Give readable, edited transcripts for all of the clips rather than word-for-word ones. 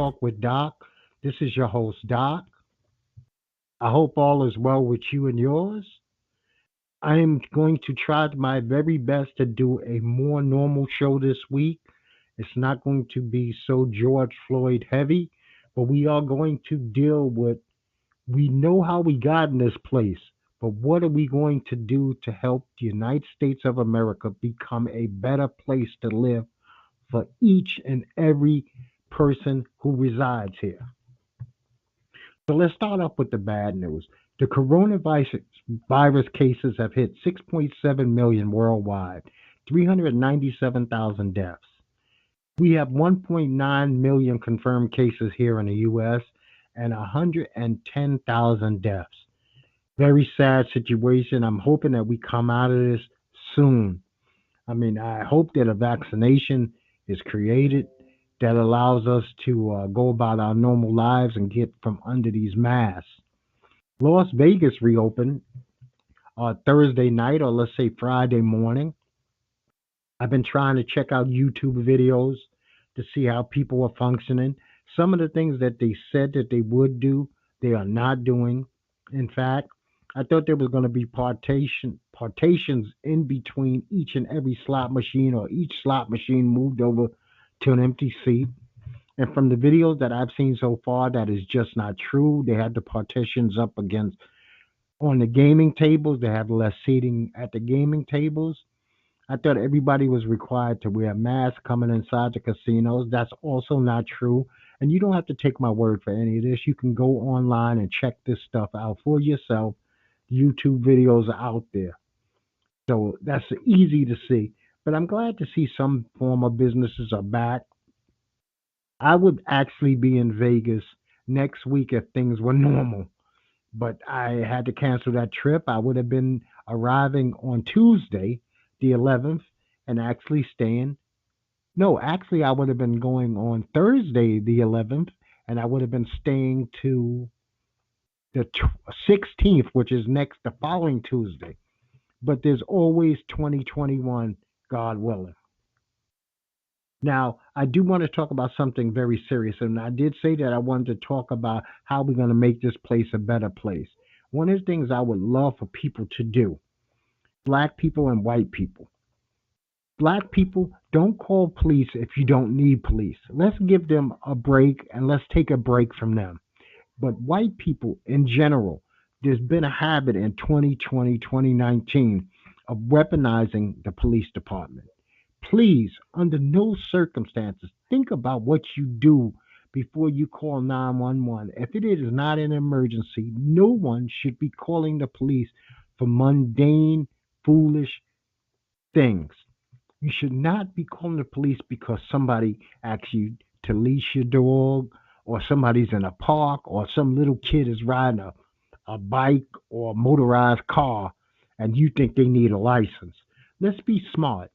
Talk with Doc. This is your host, Doc. I hope all is well with you and yours. I am going to try my very best to do a more normal show this week. It's not going to be so George Floyd heavy, but we are going to deal with, we know how we got in this place, but what are we going to do to help the United States of America become a better place to live for each and every person who resides here? So let's start off with the bad news. The coronavirus cases have hit 6.7 million worldwide, 397,000 deaths. We have 1.9 million confirmed cases here in the U.S. and 110,000 deaths. Very sad situation. I'm hoping that we come out of this soon. I hope that a vaccination is created that allows us to go about our normal lives and get from under these masks. Las Vegas reopened Thursday night, or let's say Friday morning. I've been trying to check out YouTube videos to see how people are functioning. Some of the things that they said that they would do, they are not doing. In fact, I thought there was going to be partitions in between each and every slot machine, or each slot machine moved over to an empty seat. And from the videos that I've seen so far, that is just not true. They had the partitions up against on the gaming tables. They have less seating at the gaming tables. I thought everybody was required to wear masks coming inside the casinos. That's also not true. And you don't have to take my word for any of this. You can go online and check this stuff out for yourself. YouTube videos are out there. So that's easy to see. But I'm glad to see some former businesses are back. I would actually be in Vegas next week if things were normal. But I had to cancel that trip. I would have been arriving on Tuesday, the 11th, and actually staying. No, actually, I would have been going on Thursday, the 11th, and I would have been staying to the 16th, which is the following Tuesday. But there's always 2021, God willing. Now, I do want to talk about something very serious, and I did say that I wanted to talk about how we're going to make this place a better place. One of the things I would love for people to do, black people and white people. Black people, don't call police if you don't need police. Let's give them a break and let's take a break from them. But white people in general, there's been a habit in 2020, 2019 of weaponizing the police department. Please, under no circumstances, think about what you do before you call 911. If it is not an emergency, no one should be calling the police for mundane, foolish things. You should not be calling the police because somebody asks you to leash your dog, or somebody's in a park, or some little kid is riding a bike or a motorized car and you think they need a license. Let's be smart.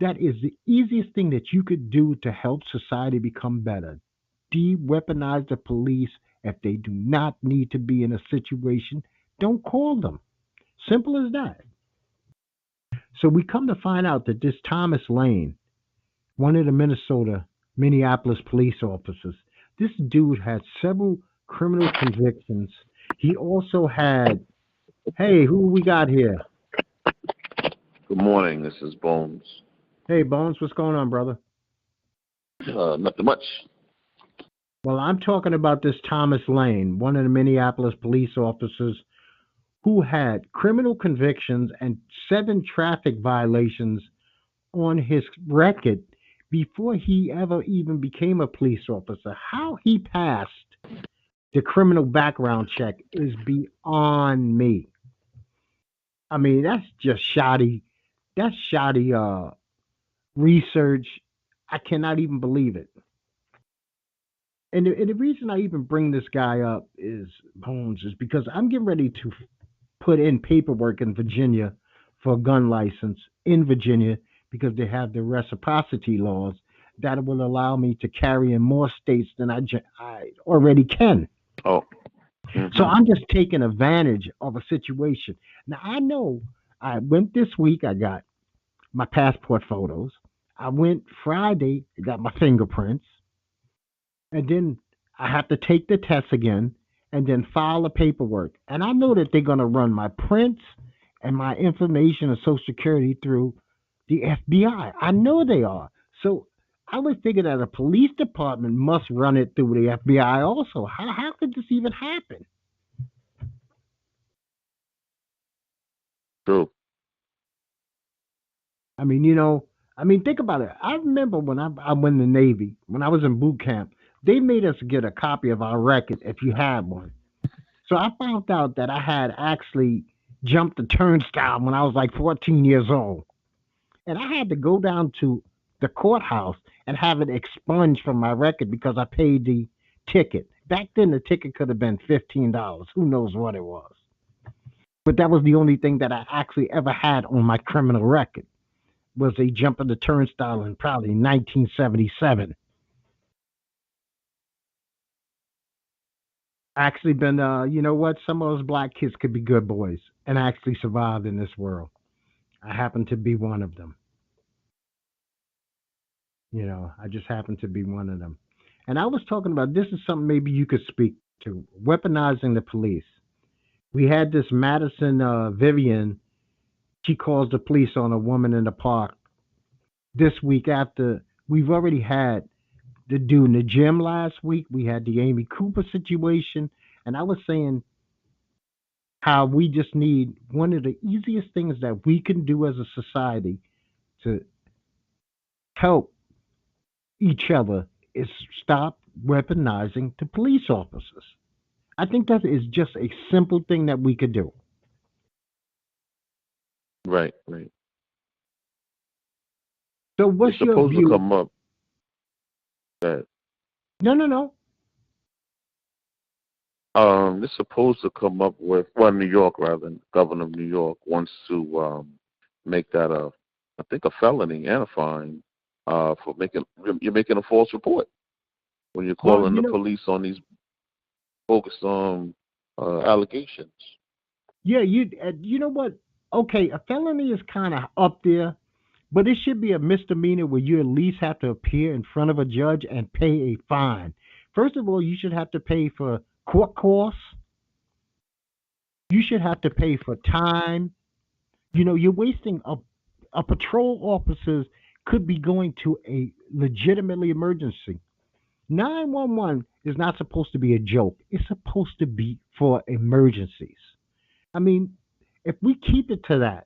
That is the easiest thing that you could do to help society become better. De-weaponize the police. If they do not need to be in a situation, don't call them. Simple as that. So we come to find out that this Thomas Lane, one of the Minneapolis police officers, this dude had several criminal convictions. He also had, hey, who we got here? Good morning. This is Bones. Hey, Bones, what's going on, brother? Nothing much. Well, I'm talking about this Thomas Lane, one of the Minneapolis police officers who had criminal convictions and 7 traffic violations on his record before he ever even became a police officer. How he passed the criminal background check is beyond me. That's just shoddy. That's shoddy research. I cannot even believe it. And the reason I even bring this guy up is because I'm getting ready to put in paperwork in Virginia for a gun license in Virginia, because they have the reciprocity laws that will allow me to carry in more states than I already can. Oh. Mm-hmm. So I'm just taking advantage of a situation. Now, I know I went this week, I got my passport photos. I went Friday, I got my fingerprints. And then I have to take the test again and then file the paperwork. And I know that they're going to run my prints and my information and Social Security through the FBI. I know they are. So I would figure that a police department must run it through the FBI also. How could this even happen? True. I mean, think about it. I remember when I went in the Navy, when I was in boot camp, they made us get a copy of our record if you had one. So I found out that I had actually jumped the turnstile when I was like 14 years old. And I had to go down to the courthouse and have it expunged from my record because I paid the ticket. Back then, the ticket could have been $15. Who knows what it was? But that was the only thing that I actually ever had on my criminal record was a jump of the turnstile in probably 1977. Actually, been you know what? Some of those black kids could be good boys and actually survive in this world. I happen to be one of them. I just happen to be one of them. And I was talking about this is something maybe you could speak to weaponizing the police. We had this Madison Vivian. She calls the police on a woman in the park this week after we've already had the dude in the gym last week. We had the Amy Cooper situation. And I was saying how we just need one of the easiest things that we can do as a society to help each other is stop weaponizing the police officers. I think that is just a simple thing that we could do. Right, right. So, It's what's your supposed to view? come up that No, no, no. it's supposed to come up with New York rather, the governor of New York wants to make that I think a felony and a fine for you're making a false report when you're Well, calling the police on these bogus allegations. yeah, you know what? Okay, a felony is kind of up there, but it should be a misdemeanor where you at least have to appear in front of a judge and pay a fine. First of all, you should have to pay for court costs. You should have to pay for time. You're wasting a patrol officers could be going to a legitimately emergency. 911 is not supposed to be a joke. It's supposed to be for emergencies. I mean, if we keep it to that,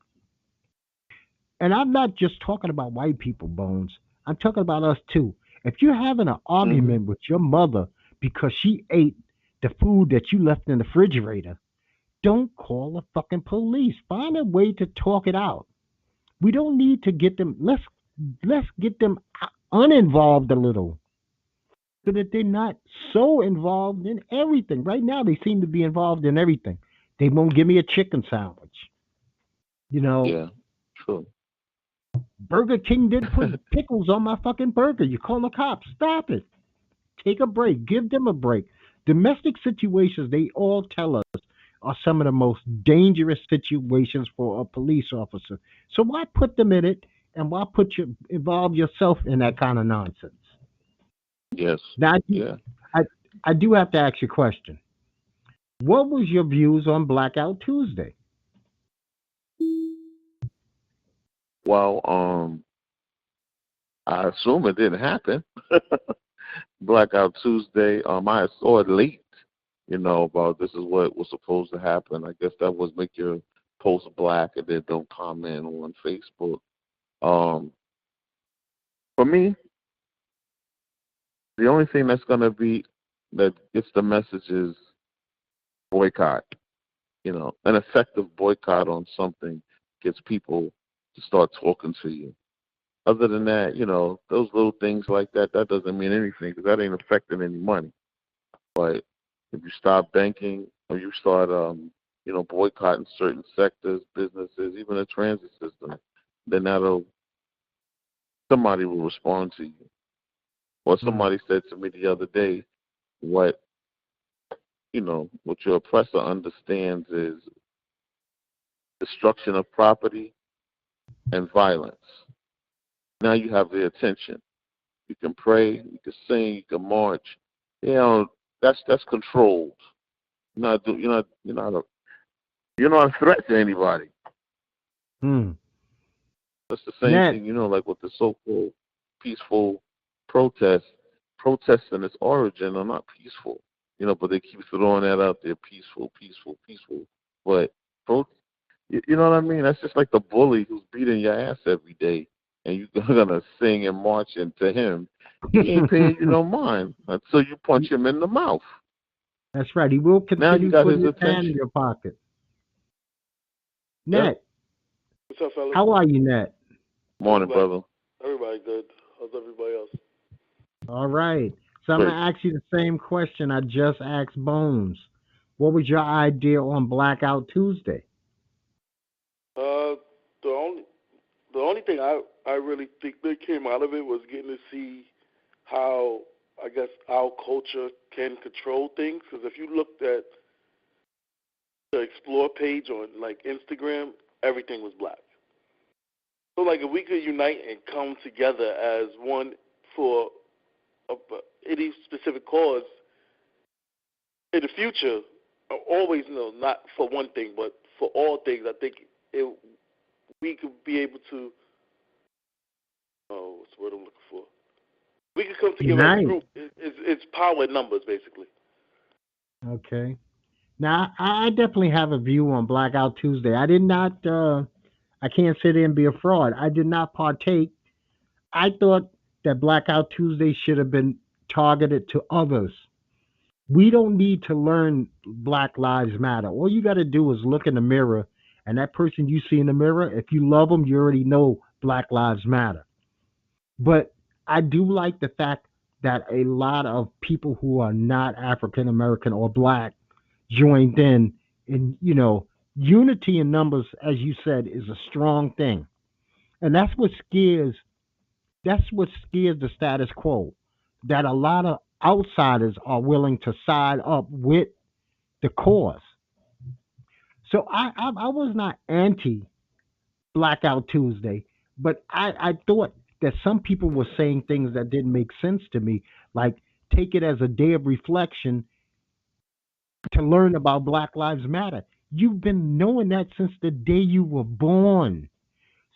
and I'm not just talking about white people, Bones, I'm talking about us too. If you're having an Hmm. argument with your mother because she ate the food that you left in the refrigerator, don't call the fucking police. Find a way to talk it out. We don't need to get them. Let's get them uninvolved a little so that they're not so involved in everything. Right now, they seem to be involved in everything. They won't give me a chicken sandwich. You know, Yeah, true. Burger King did put pickles on my fucking burger. You call the cops. Stop it. Take a break. Give them a break. Domestic situations, they all tell us, are some of the most dangerous situations for a police officer. So why put them in it and why involve yourself in that kind of nonsense? Yes. Now, Yeah. I, I do have to ask you a question. What was your views on Blackout Tuesday? Well, I assume it didn't happen. Blackout Tuesday. I saw it late. About this is what was supposed to happen. I guess that was make your post black and then don't comment on Facebook. Um, for me, the only thing that's gonna be that gets the message is boycott. An effective boycott on something gets people to start talking to you. Other than that, those little things like that, that doesn't mean anything because that ain't affecting any money. But if you stop banking or you start, boycotting certain sectors, businesses, even the transit system, then somebody will respond to you. Or Mm, somebody said to me the other day, what, what your oppressor understands is destruction of property and violence. Now you have their attention. You can pray, you can sing, you can march. That's controlled. You're not a threat to anybody. Hmm. That's the same Net. thing, like with the so-called peaceful protests. Protests in its origin are not peaceful, but they keep throwing that out there, peaceful, peaceful, peaceful. But pro, you know what I mean? That's just like the bully who's beating your ass every day, and you're gonna sing and march into him. He ain't paying you no mind until you punch him in the mouth. That's right. He will Now you continue got putting his his hand in attention. your pocket. Yep. Net, What's up, fellas? how are you, Net? Morning, brother. Everybody good. How's everybody else? All right. So I'm Great. gonna ask you the same question I just asked Bones. What was your idea on Blackout Tuesday? Uh, the only the only thing I really think that came out of it was getting to see how I guess our culture can control things. Because if you looked at the explore page on like Instagram, everything was black. So like if we could unite and come together as one for any specific cause in the future, always not for one thing, but for all things, I think we could be able to. Oh, what's the word I'm looking for? We could come together as a Unite. group. It's power in numbers, basically. Okay. Now I definitely have a view on Blackout Tuesday. I did not. I can't sit there and be a fraud. I did not partake. I thought that Blackout Tuesday should have been targeted to others. We don't need to learn Black Lives Matter. All you got to do is look in the mirror, and that person you see in the mirror, if you love them, you already know Black Lives Matter. But I do like the fact that a lot of people who are not African American or black joined in. And, unity in numbers, as you said, is a strong thing. And that's what scares the status quo. That a lot of outsiders are willing to side up with the cause. So I was not anti Blackout Tuesday, but I thought that some people were saying things that didn't make sense to me, like take it as a day of reflection to learn about Black Lives Matter. You've been knowing that since the day you were born.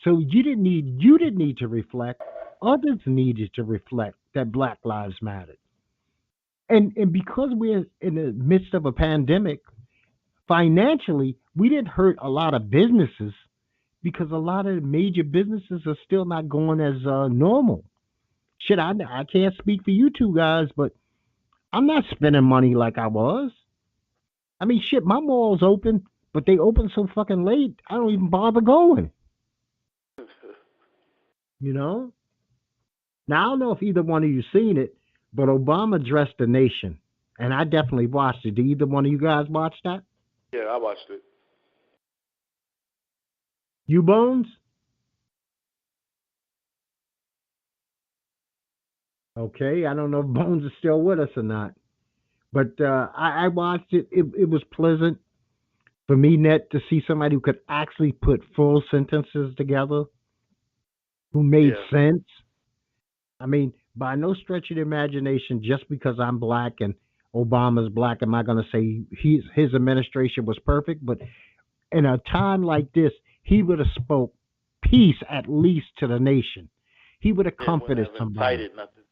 So you didn't need to reflect. Others needed to reflect that Black Lives Mattered. And because we're in the midst of a pandemic, financially, we didn't hurt a lot of businesses because a lot of major businesses are still not going as normal. Shit, I can't speak for you two guys, but I'm not spending money like I was. I mean, shit, my mall's open, but they open so fucking late, I don't even bother going. You know. Now I don't know if either one of you seen it, but Obama addressed the nation, and I definitely watched it. Did either one of you guys watch that? Yeah, I watched it. You Bones? Okay, I don't know if Bones is still with us or not, but I watched it. It was pleasant for me, Net, to see somebody who could actually put full sentences together, who made Yeah, sense. I mean, by no stretch of the imagination, just because I'm black and Obama's black, am I going to say his administration was perfect? But in a time like this, he would have spoke peace at least to the nation. He would have yeah, wouldn't comforted have somebody. incited nothing.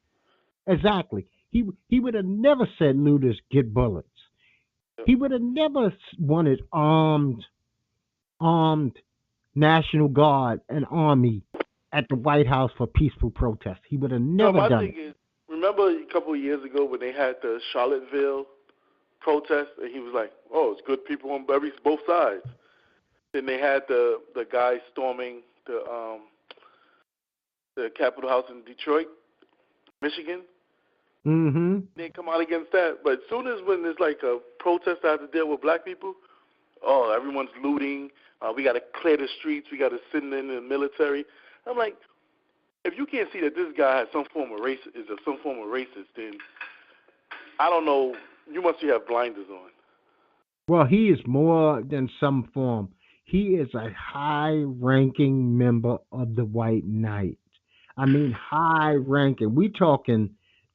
Exactly. He would have never said looters get bullets. Yep. He would have never wanted armed National Guard and Army at the White House for peaceful protest. He would have never My done thing it. is, remember a couple of years ago when they had the Charlottesville protest, and he was like, "Oh, it's good people on both sides." Then they had the guy storming the Capitol House in Detroit, Michigan. Mm-hmm. They come out against that, but as soon as when there's like a protest that has to deal with black people, oh, everyone's looting. We got to clear the streets. We got to send in the military. I'm like, if you can't see that this guy has some form of some form of racist, then I don't know. You must have blinders on. Well, he is more than some form. He is a high ranking member of the white knight. I mean, high ranking. We talking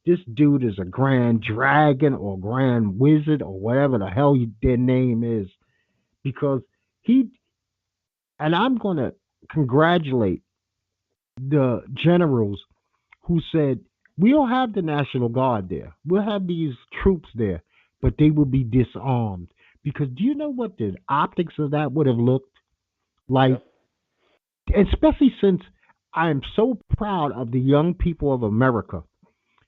This dude is a grand dragon or grand wizard or whatever the hell their name is, because he and I'm going to congratulate the generals who said we'll have the National Guard there, we'll have these troops there, but they will be disarmed. Because do you know what the optics of that would have looked like? Yep. Especially since I am so proud of the young people of America.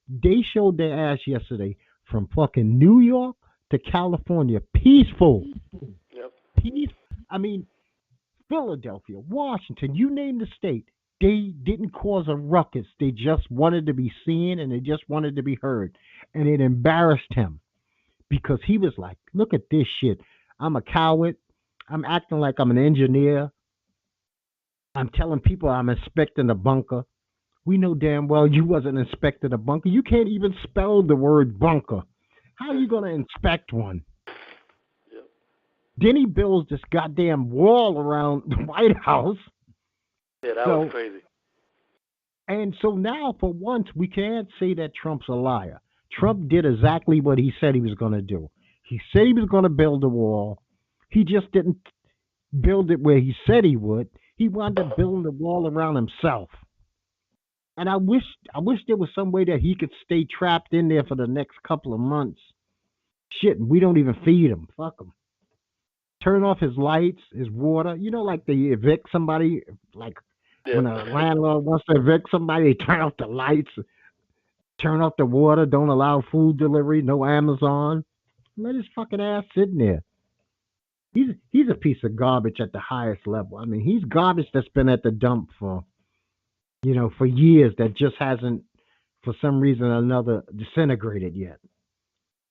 They showed their ass yesterday from fucking New York to California. Peaceful. Yep. Peace. I mean, Philadelphia, Washington, you name the state. They didn't cause a ruckus. They just wanted to be seen and they just wanted to be heard. And it embarrassed him because he was like, look at this shit. I'm a coward. I'm acting like I'm an engineer. I'm telling people I'm inspecting a bunker. We know damn well you wasn't inspecting a bunker. You can't even spell the word bunker. How are you going to inspect one? Yep. Then he builds this goddamn wall around the White House. Yeah, that was crazy. And so now, for once, we can't say that Trump's a liar. Trump did exactly what he said he was going to do. He said he was going to build a wall. He just didn't build it where he said he would. He wound up building the wall around himself. And I wish there was some way that he could stay trapped in there for the next couple of months. Shit, we don't even feed him. Fuck him. Turn off his lights, his water. You know, like they evict somebody, like when a landlord wants to evict somebody, they turn off the lights, turn off the water, don't allow food delivery, no Amazon. Let his fucking ass sit in there. He's a piece of garbage at the highest level. I mean, he's garbage that's been at the dump for for years, that just hasn't, for some reason or another, disintegrated yet.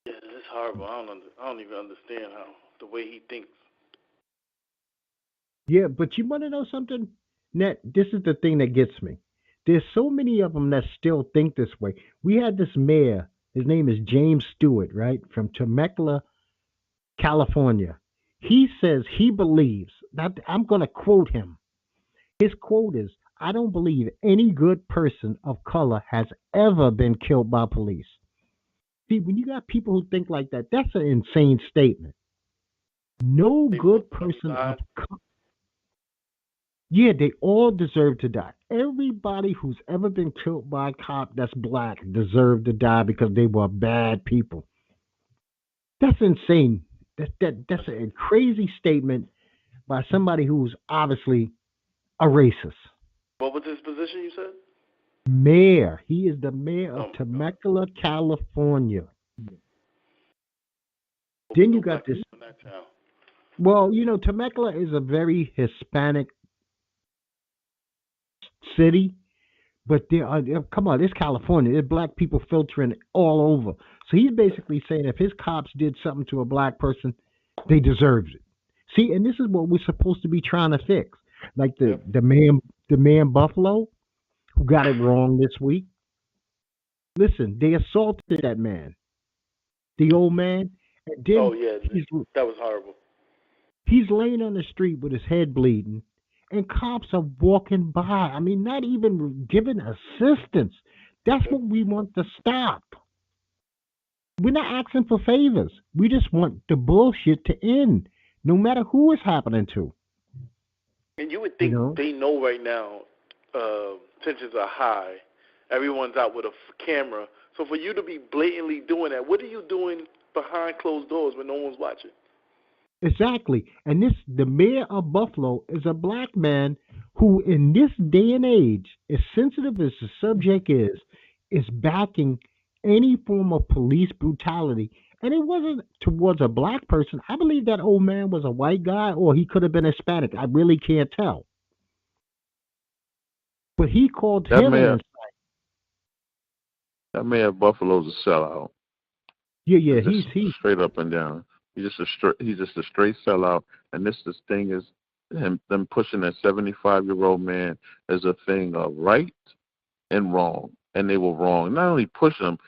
Yeah, it's horrible. I don't even understand how the way he thinks. Yeah, but you want to know something, Net? This is the thing that gets me. There's so many of them that still think this way. We had this mayor. His name is James Stewart, right, from Temecula, California. He says he believes, that I'm going to quote him. His quote is, I don't believe any good person of color has ever been killed by police. See, when you got people who think like that, that's an insane statement. No good person of color. Yeah, they all deserve to die. Everybody who's ever been killed by a cop that's black deserved to die because they were bad people. That's insane. That's a crazy statement by somebody who's obviously a racist. What was his position, you said? Mayor. He is the mayor of Temecula, California. Then you got this. Well, Temecula is a very Hispanic city, but come on, it's California. There's black people filtering all over. So he's basically saying if his cops did something to a black person, they deserved it. See, and this is what we're supposed to be trying to fix. Like the man Buffalo, who got it wrong this week. Listen, they assaulted that man, the old man, and then that was horrible. He's laying on the street with his head bleeding, and cops are walking by. I mean, not even giving assistance. That's what we want to stop. We're not asking for favors. We just want the bullshit to end, no matter who it's happening to. And you would think they know right now tensions are high. Everyone's out with a camera. So for you to be blatantly doing that, what are you doing behind closed doors when no one's watching? Exactly. And the mayor of Buffalo is a black man who, in this day and age, as sensitive as the subject is backing any form of police brutality. And it wasn't towards a black person. I believe that old man was a white guy, or he could have been Hispanic. I really can't tell. But he called him that mayor of Buffalo's a sellout. Yeah, he's straight up and down. He's just a straight sellout. And this thing is them pushing that 75-year-old man as a thing of right and wrong. And they were wrong. Not only pushing him,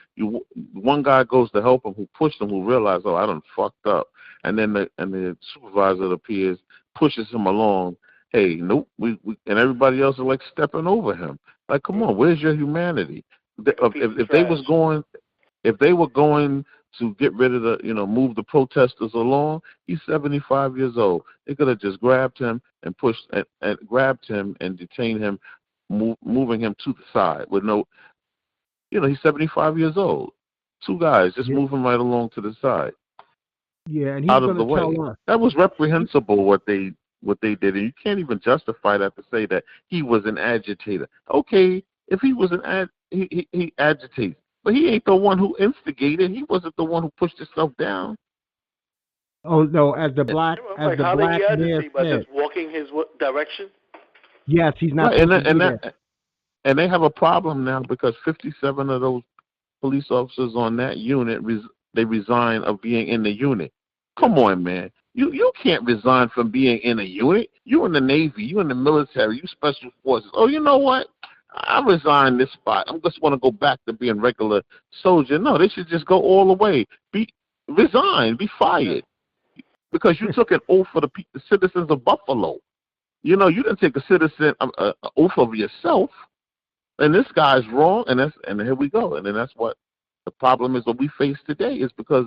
one guy goes to help him who pushed him, who realized, I done fucked up. And then the supervisor appears, pushes him along. Hey, nope, we and everybody else is like stepping over him. Like, come on, where's your humanity? if they was going, if they were going to get rid of the, move the protesters along, he's 75 years old. They could have just grabbed him and pushed and grabbed him and detained him, moving him to the side with no, he's 75 years old. Two guys just move him right along to the side. Yeah, and he's out of going the to way. tell us. That was reprehensible what they did, and you can't even justify that to say that he was an agitator. Okay, if he was he agitates, but he ain't the one who instigated. He wasn't the one who pushed himself down. Oh no, as the black how did he agitate by just walking his direction? Yes, he's not. Right, and they have a problem now because 57 of those police officers on that unit they resign of being in the unit. Come on, man. You can't resign from being in a unit. You in the Navy, you in the military, you special forces. Oh, you know what? I resigned this spot. I just want to go back to being regular soldier. No, they should just go all the way. Resign, be fired. Because you took an oath for the citizens of Buffalo. You didn't take a citizen oath of yourself. And this guy's wrong, and here we go. And then that's what the problem is. What we face today is because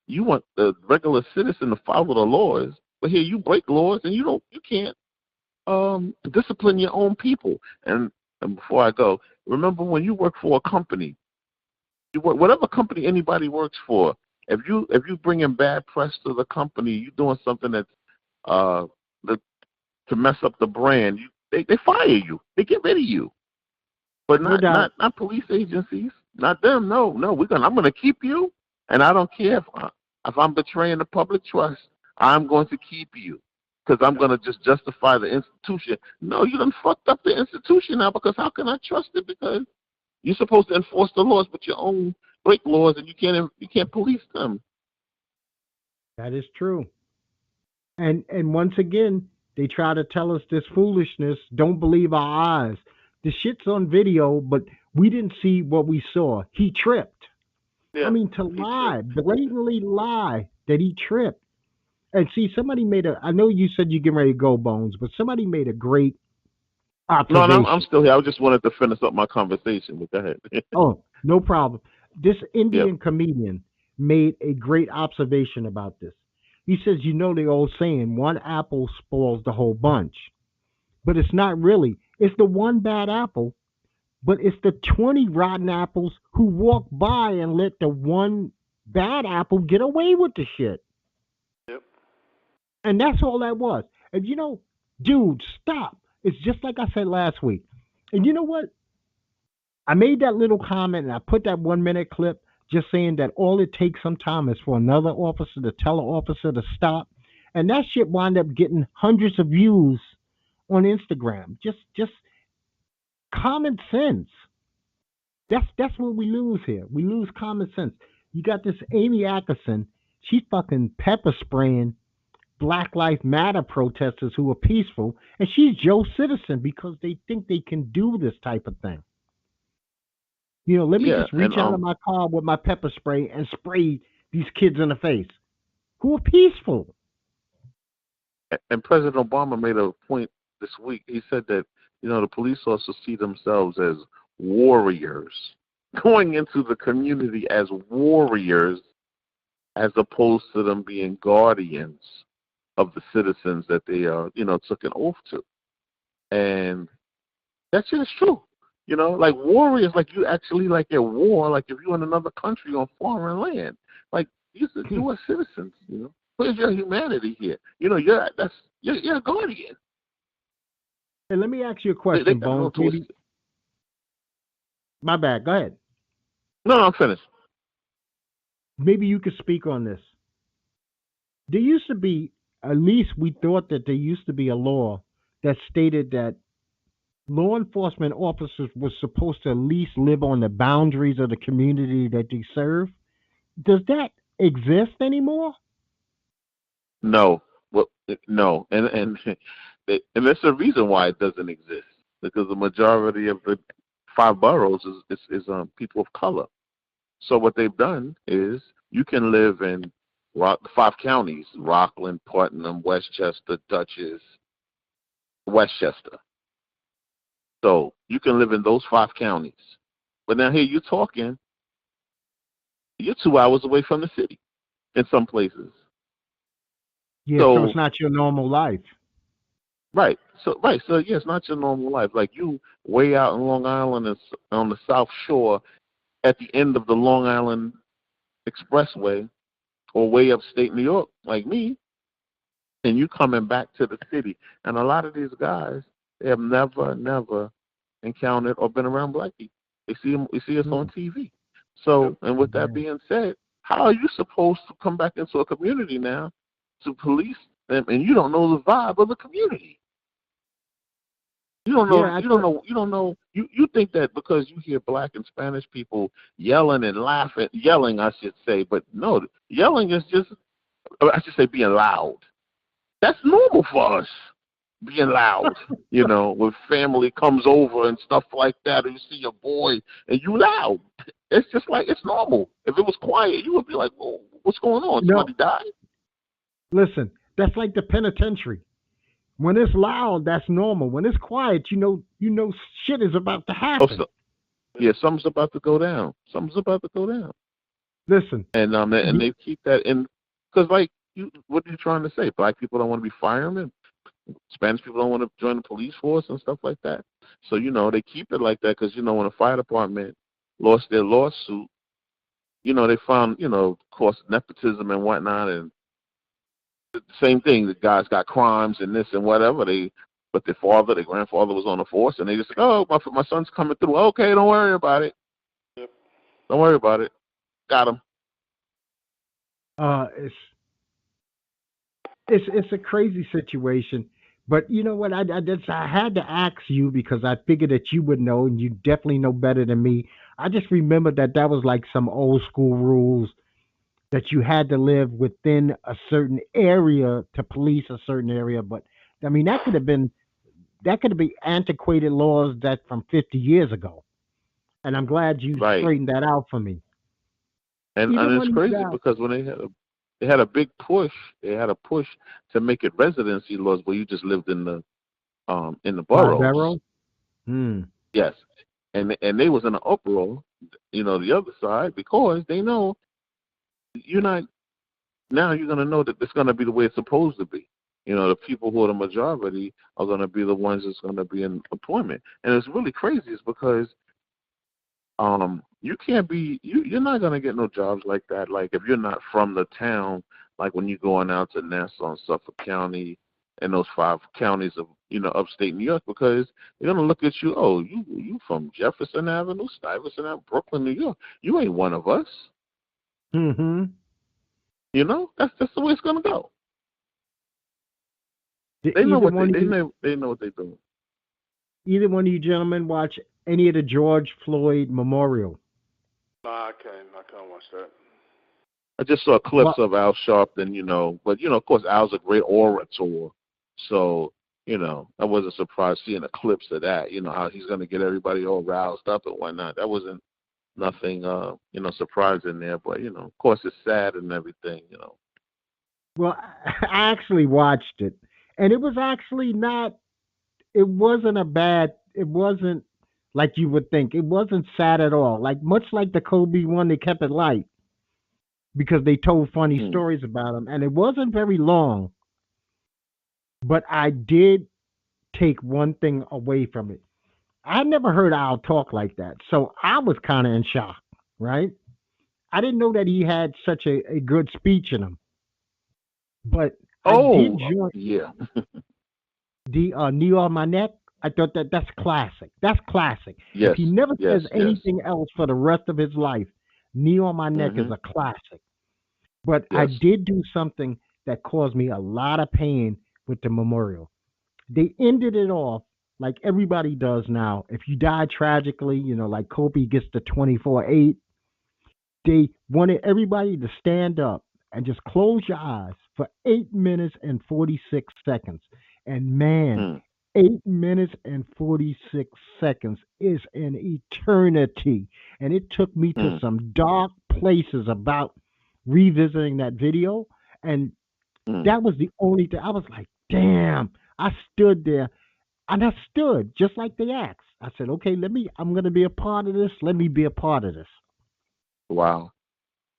you want the regular citizen to follow the laws, but here you break laws and you can't discipline your own people. And before I go, remember when you work for a company, whatever company anybody works for, if you bring in bad press to the company, you're doing something that's to mess up the brand, they fire you, they get rid of you. But not police agencies, not them. No, I'm gonna keep you, and I don't care if I'm betraying the public trust. I'm going to keep you because I'm gonna just justify the institution. No, you done fucked up the institution now because how can I trust it? Because you're supposed to enforce the laws, but your own break laws, and you can't police them. That is true. And once again, they try to tell us this foolishness. Don't believe our eyes. The shit's on video, but we didn't see what we saw. He tripped. Yeah, I mean, blatantly lie that he tripped. And see, somebody I know you said you're getting ready to go, Bones, but somebody made a great observation. No, I'm still here. I just wanted to finish up my conversation, but go ahead. Oh, no problem. This Indian comedian made a great observation about this. He says, the old saying, one apple spoils the whole bunch. But it's not really. It's the one bad apple, but it's the 20 rotten apples who walk by and let the one bad apple get away with the shit. Yep. And that's all that was. And dude, stop. It's just like I said last week. And you know what? I made that little comment and I put that 1 minute clip just saying that all it takes sometimes is for another officer to tell an officer to stop. And that shit wound up getting hundreds of views on Instagram. Just common sense. That's what we lose here. We lose common sense. You got this Amy Atkinson. She's fucking pepper spraying Black Lives Matter protesters who are peaceful, and she's Joe Citizen because they think they can do this type of thing. Let me just reach out of my car with my pepper spray and spray these kids in the face who are peaceful. And President Obama made a point this week. He said that, the police officers see themselves as warriors, going into the community as warriors, as opposed to them being guardians of the citizens that they took an oath to. And that shit is true. Like warriors, like you actually like at war, like if you're in another country on foreign land, like you are citizens, Where's your humanity here? You're a guardian. Hey, let me ask you a question, Bones. My bad. Go ahead. No, I'm finished. Maybe you could speak on this. There used to be, at least we thought that there used to be a law that stated that law enforcement officers were supposed to at least live on the boundaries of the community that they serve. Does that exist anymore? No. Well, no. And there's a reason why it doesn't exist. Because the majority of the 5 boroughs is people of color. So what they've done is you can live in the 5 counties: Rockland, Putnam, Westchester, Dutchess, Westchester. So you can live in those 5 counties, But now here you're talking, you're 2 hours away from the city in some places. Yeah, so it's So not your normal life. so yeah, it's not your normal life. Like you way out in Long Island and on the South Shore at the end of the Long Island Expressway, or way upstate New York, like me, and you coming back to the city. And a lot of these guys, they have never encountered or been around black people. They see us on TV. So, and with that being said, how are you supposed to come back into a community now to police them, and you don't know the vibe of the community? You don't know. Yeah, You don't know. You don't know. You think that because you hear black and Spanish people yelling and laughing, yelling, I should say, but no, yelling is just, I should say, being loud. That's normal for us, being loud. You know, when family comes over and stuff like that, or you see your boy and you loud. It's just like, it's normal. If it was quiet, you would be like, "Whoa, what's going on? no, Somebody died?" listen, that's like the penitentiary. When it's loud, that's normal. When it's quiet, you know shit is about to Oh, happen. so, yeah, something's about to go down. Something's about to go down. Listen, And the, they keep that in, because like, what are you trying to say? Black people don't want to be firemen. Spanish people don't want to join the police force and stuff like that. So they keep it like that because when the fire department lost their lawsuit, they found of course nepotism and whatnot, and the same thing. The guys got crimes and this and whatever. But their grandfather was on the force, and they just like, oh, my son's coming through. Okay, don't worry about it. Yep. Don't worry about it. Got him. it's it's a crazy situation. But you know what? I had to ask you because I figured that you would know, and you definitely know better than me. I just remembered that was like some old school rules that you had to live within a certain area to police a certain area. But I mean, that could have been antiquated laws that from 50 years ago. And I'm glad you Right. straightened that out for me. Either And it's one of you crazy guys, because when they had a big push. They had a push to make it residency laws where you just lived in the by boroughs. Barrow. Hmm. Yes, and they was in an uproar, the other side, because they know you're not. Now you're gonna know that it's gonna be the way it's supposed to be. The people who are the majority are gonna be the ones that's gonna be in employment, and it's really crazy. Is because you can't be you're not gonna get no jobs like that. Like if you're not from the town, like when you're going out to Nassau and Suffolk County and those 5 counties of upstate New York, because they're gonna look at you. Oh, you from Jefferson Avenue, Stuyvesant Avenue, Brooklyn, New York. You ain't one of us. Mm-hmm. That's just the way it's gonna go. Did They know what they know what they're doing. either one of you gentlemen watch any of the George Floyd memorial? Nah, I can't watch that. I just saw clips Well, of Al Sharpton, but of course Al's a great orator, so I wasn't surprised seeing the clips of that. How he's gonna get everybody all roused up and whatnot. That wasn't nothing, surprising there. But of course it's sad and everything. well, I actually watched it, and it was actually not. It wasn't a bad. It wasn't like you would think. It wasn't sad at all. Like much like the Kobe one, they kept it light because they told funny Hmm. stories about him, and it wasn't very long. But I did take one thing away from it. I never heard Al talk like that, so I was kind of in shock. Right? I didn't know that he had such a good speech in him. But I did Oh join yeah, the knee on my neck. I thought that's classic. That's classic. If yes, he never yes, says yes. anything else for the rest of his life, knee on my neck is Mhm. a classic. But I Yes. did do something that caused me a lot of pain with the memorial. They ended it off like everybody does now. If you die tragically, like Kobe gets the 24/8, they wanted everybody to stand up and just close your eyes for 8 minutes and 46 seconds. And man, Hmm. 8 minutes and 46 seconds is an eternity. And it took me to Hmm. some dark places about revisiting that video. And Hmm. that was the only thing I was like, damn, I stood there and I stood just like they asked. I said, okay, I'm going to be a part of this. Let me be a part of this. Wow.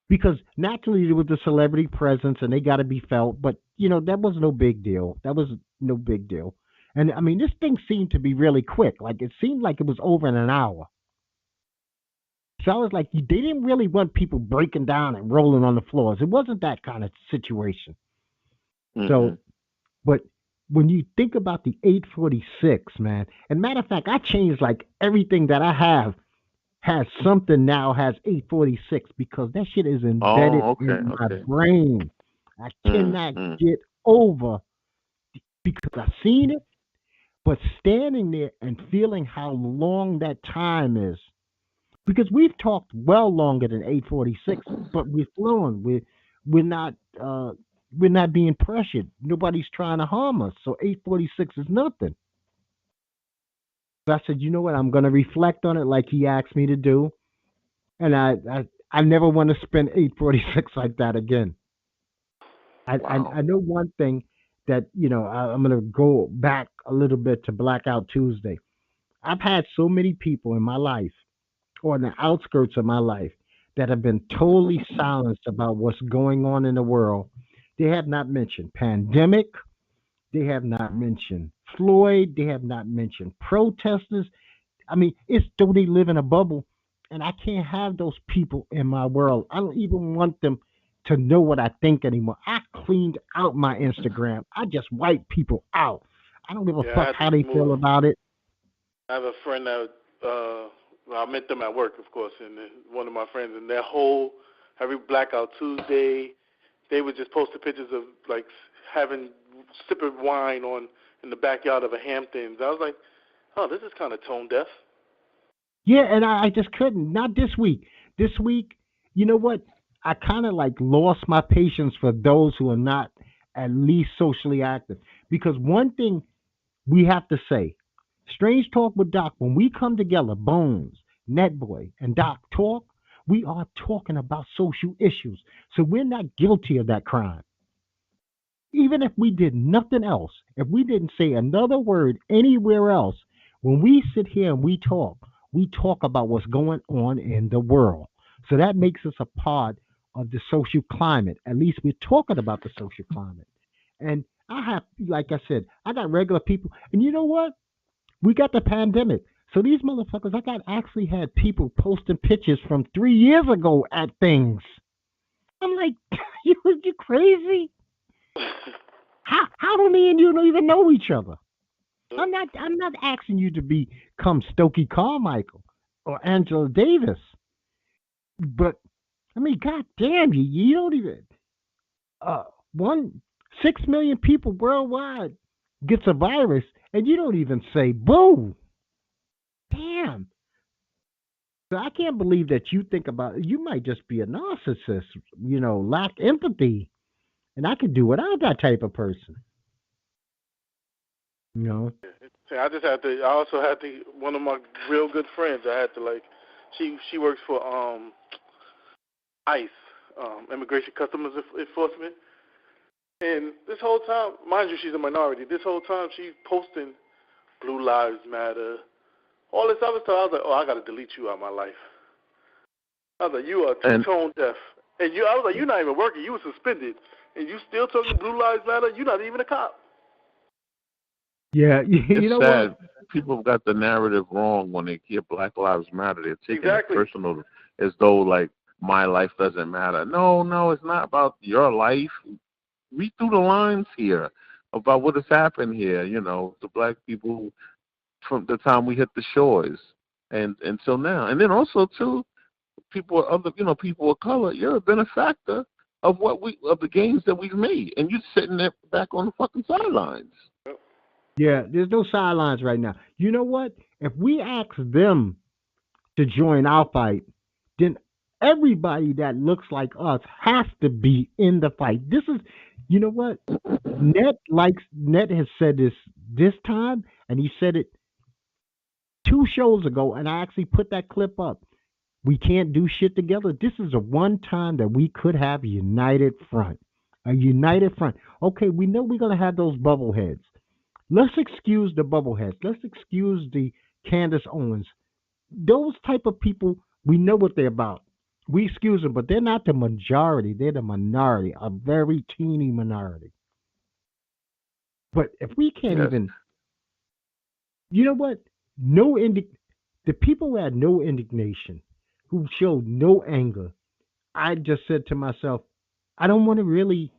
Because naturally there was the celebrity presence and they got to be felt, but that was no big deal. That was no big deal. And I mean, this thing seemed to be really quick. Like it seemed like it was over in an hour. So I was like, they didn't really want people breaking down and rolling on the floors. It wasn't that kind of situation. So, but when you think about the 846, man, and matter of fact, I changed like everything that I have has something now has 846 because that shit is embedded in my brain. I cannot get over because I've seen it, but standing there and feeling how long that time is, because we've talked well longer than 846, but we're flowing. We're not we're not being pressured. Nobody's trying to harm us. So 846 is nothing. So I said, you know what? I'm going to reflect on it like he asked me to do, and I never want to spend 846 like that again. I know one thing that I'm going to go back a little bit to Blackout Tuesday. I've had so many people in my life or in the outskirts of my life that have been totally silenced about what's going on in the world. They have not mentioned pandemic. They have not mentioned Floyd. They have not mentioned protesters. I mean, it's though they live in a bubble, and I can't have those people in my world. I don't even want them to know what I think anymore. I cleaned out my Instagram. I just wipe people out. I don't give a fuck how they feel about it. I have a friend that I met them at work, of course, and one of my friends, and their whole every Blackout Tuesday, they would just post the pictures of like sipping wine in the backyard of a Hamptons. I was like, oh, this is kind of tone deaf. Yeah, and I just couldn't. Not this week. This week, you know what? I kind of like lost my patience for those who are not at least socially active. Because one thing we have to say, Strange Talk with Doc, when we come together, Bones, Netboy, and Doc talk, we are talking about social issues. So we're not guilty of that crime. Even if we did nothing else, if we didn't say another word anywhere else, when we sit here and we talk about what's going on in the world. So that makes us a part of the social climate. At least we're talking about the social climate. And I have, like I said, I got regular people. And you know what? We got the pandemic. So these motherfuckers, I got actually had people posting pictures from 3 years ago at things. I'm like, you crazy? How do me and you don't even know each other? I'm not asking you to become Stokey Carmichael or Angela Davis. But I mean, god damn you don't even 6 million people worldwide gets a virus and you don't even say boo. Damn. So I can't believe that you think about it. You might just be a narcissist, lack empathy. And I could do without that type of person. I also had to, one of my real good friends, I had to like, she works for ICE, Immigration Customs Enforcement. And this whole time, mind you, she's a minority. This whole time she's posting Blue Lives Matter, all this other stuff. I was like, oh, I got to delete you out of my life. I was like, you are tone deaf. And I was like, you're not even working. You were suspended. And you still talking Blue Lives Matter? You're not even a cop. Yeah, it's sad. What? People have got the narrative wrong when they hear Black Lives Matter. They're taking it personal as though, like, my life doesn't matter. No, it's not about your life. Read through the lines here about what has happened here, the black people from the time we hit the shores and until now. And then also, too, people of color, you're a benefactor of the gains that we've made. And you're sitting there back on the fucking sidelines. Yeah, there's no sidelines right now. You know what? If we ask them to join our fight, then everybody that looks like us has to be in the fight. This is, you know what? Net has said this time, and he said it 2 shows ago, and I actually put that clip up. We can't do shit together. This is a one time that we could have a united front. A united front. Okay, we know we're going to have those bubbleheads. Let's excuse the bubbleheads. Let's excuse the Candace Owens. Those type of people, we know what they're about. We excuse them, but they're not the majority. They're the minority, a very teeny minority. But if we can't Yes. even, you know what? No the people who had no indignation, who showed no anger. I just said to myself, I don't want to really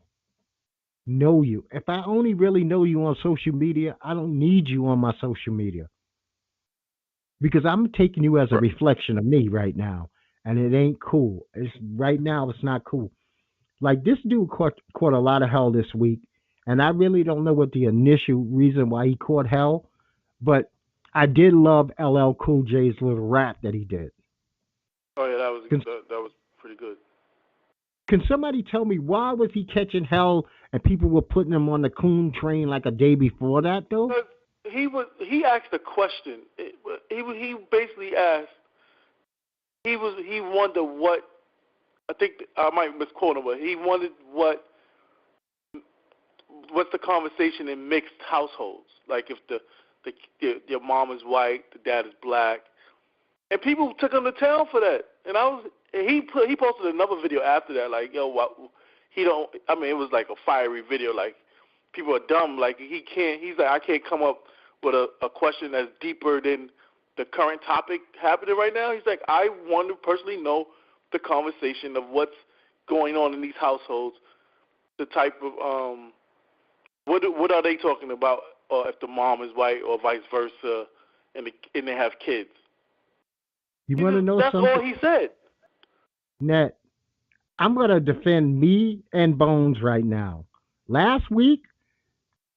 know you. If I only really know you on social media, I don't need you on my social media because I'm taking you as a Right. reflection of me right now, and it ain't cool. It's right now. It's not cool. Like this dude caught a lot of hell this week, and I really don't know what the initial reason why he caught hell, but I did love llcoolj's little rap that he did. Oh yeah, Can, that was pretty good. can somebody tell me why was he catching hell and people were putting him on the coon train like a day before that though? Because he asked a question. He basically asked. He wondered what. I think I might misquote him, but he wondered what's the conversation in mixed households, like if your mom is white, the dad is black, and people took him to town for that. And he posted another video after that, like yo, what, he don't. I mean, it was like a fiery video, like people are dumb, like he can't. He's like, I can't come up with a question that's deeper than the current topic happening right now. He's like, I want to personally know the conversation of what's going on in these households, the type of what are they talking about, or if the mom is white or vice versa, and they have kids. You want to know That's something? all he said. Net, I'm going to defend me and Bones right now. Last week,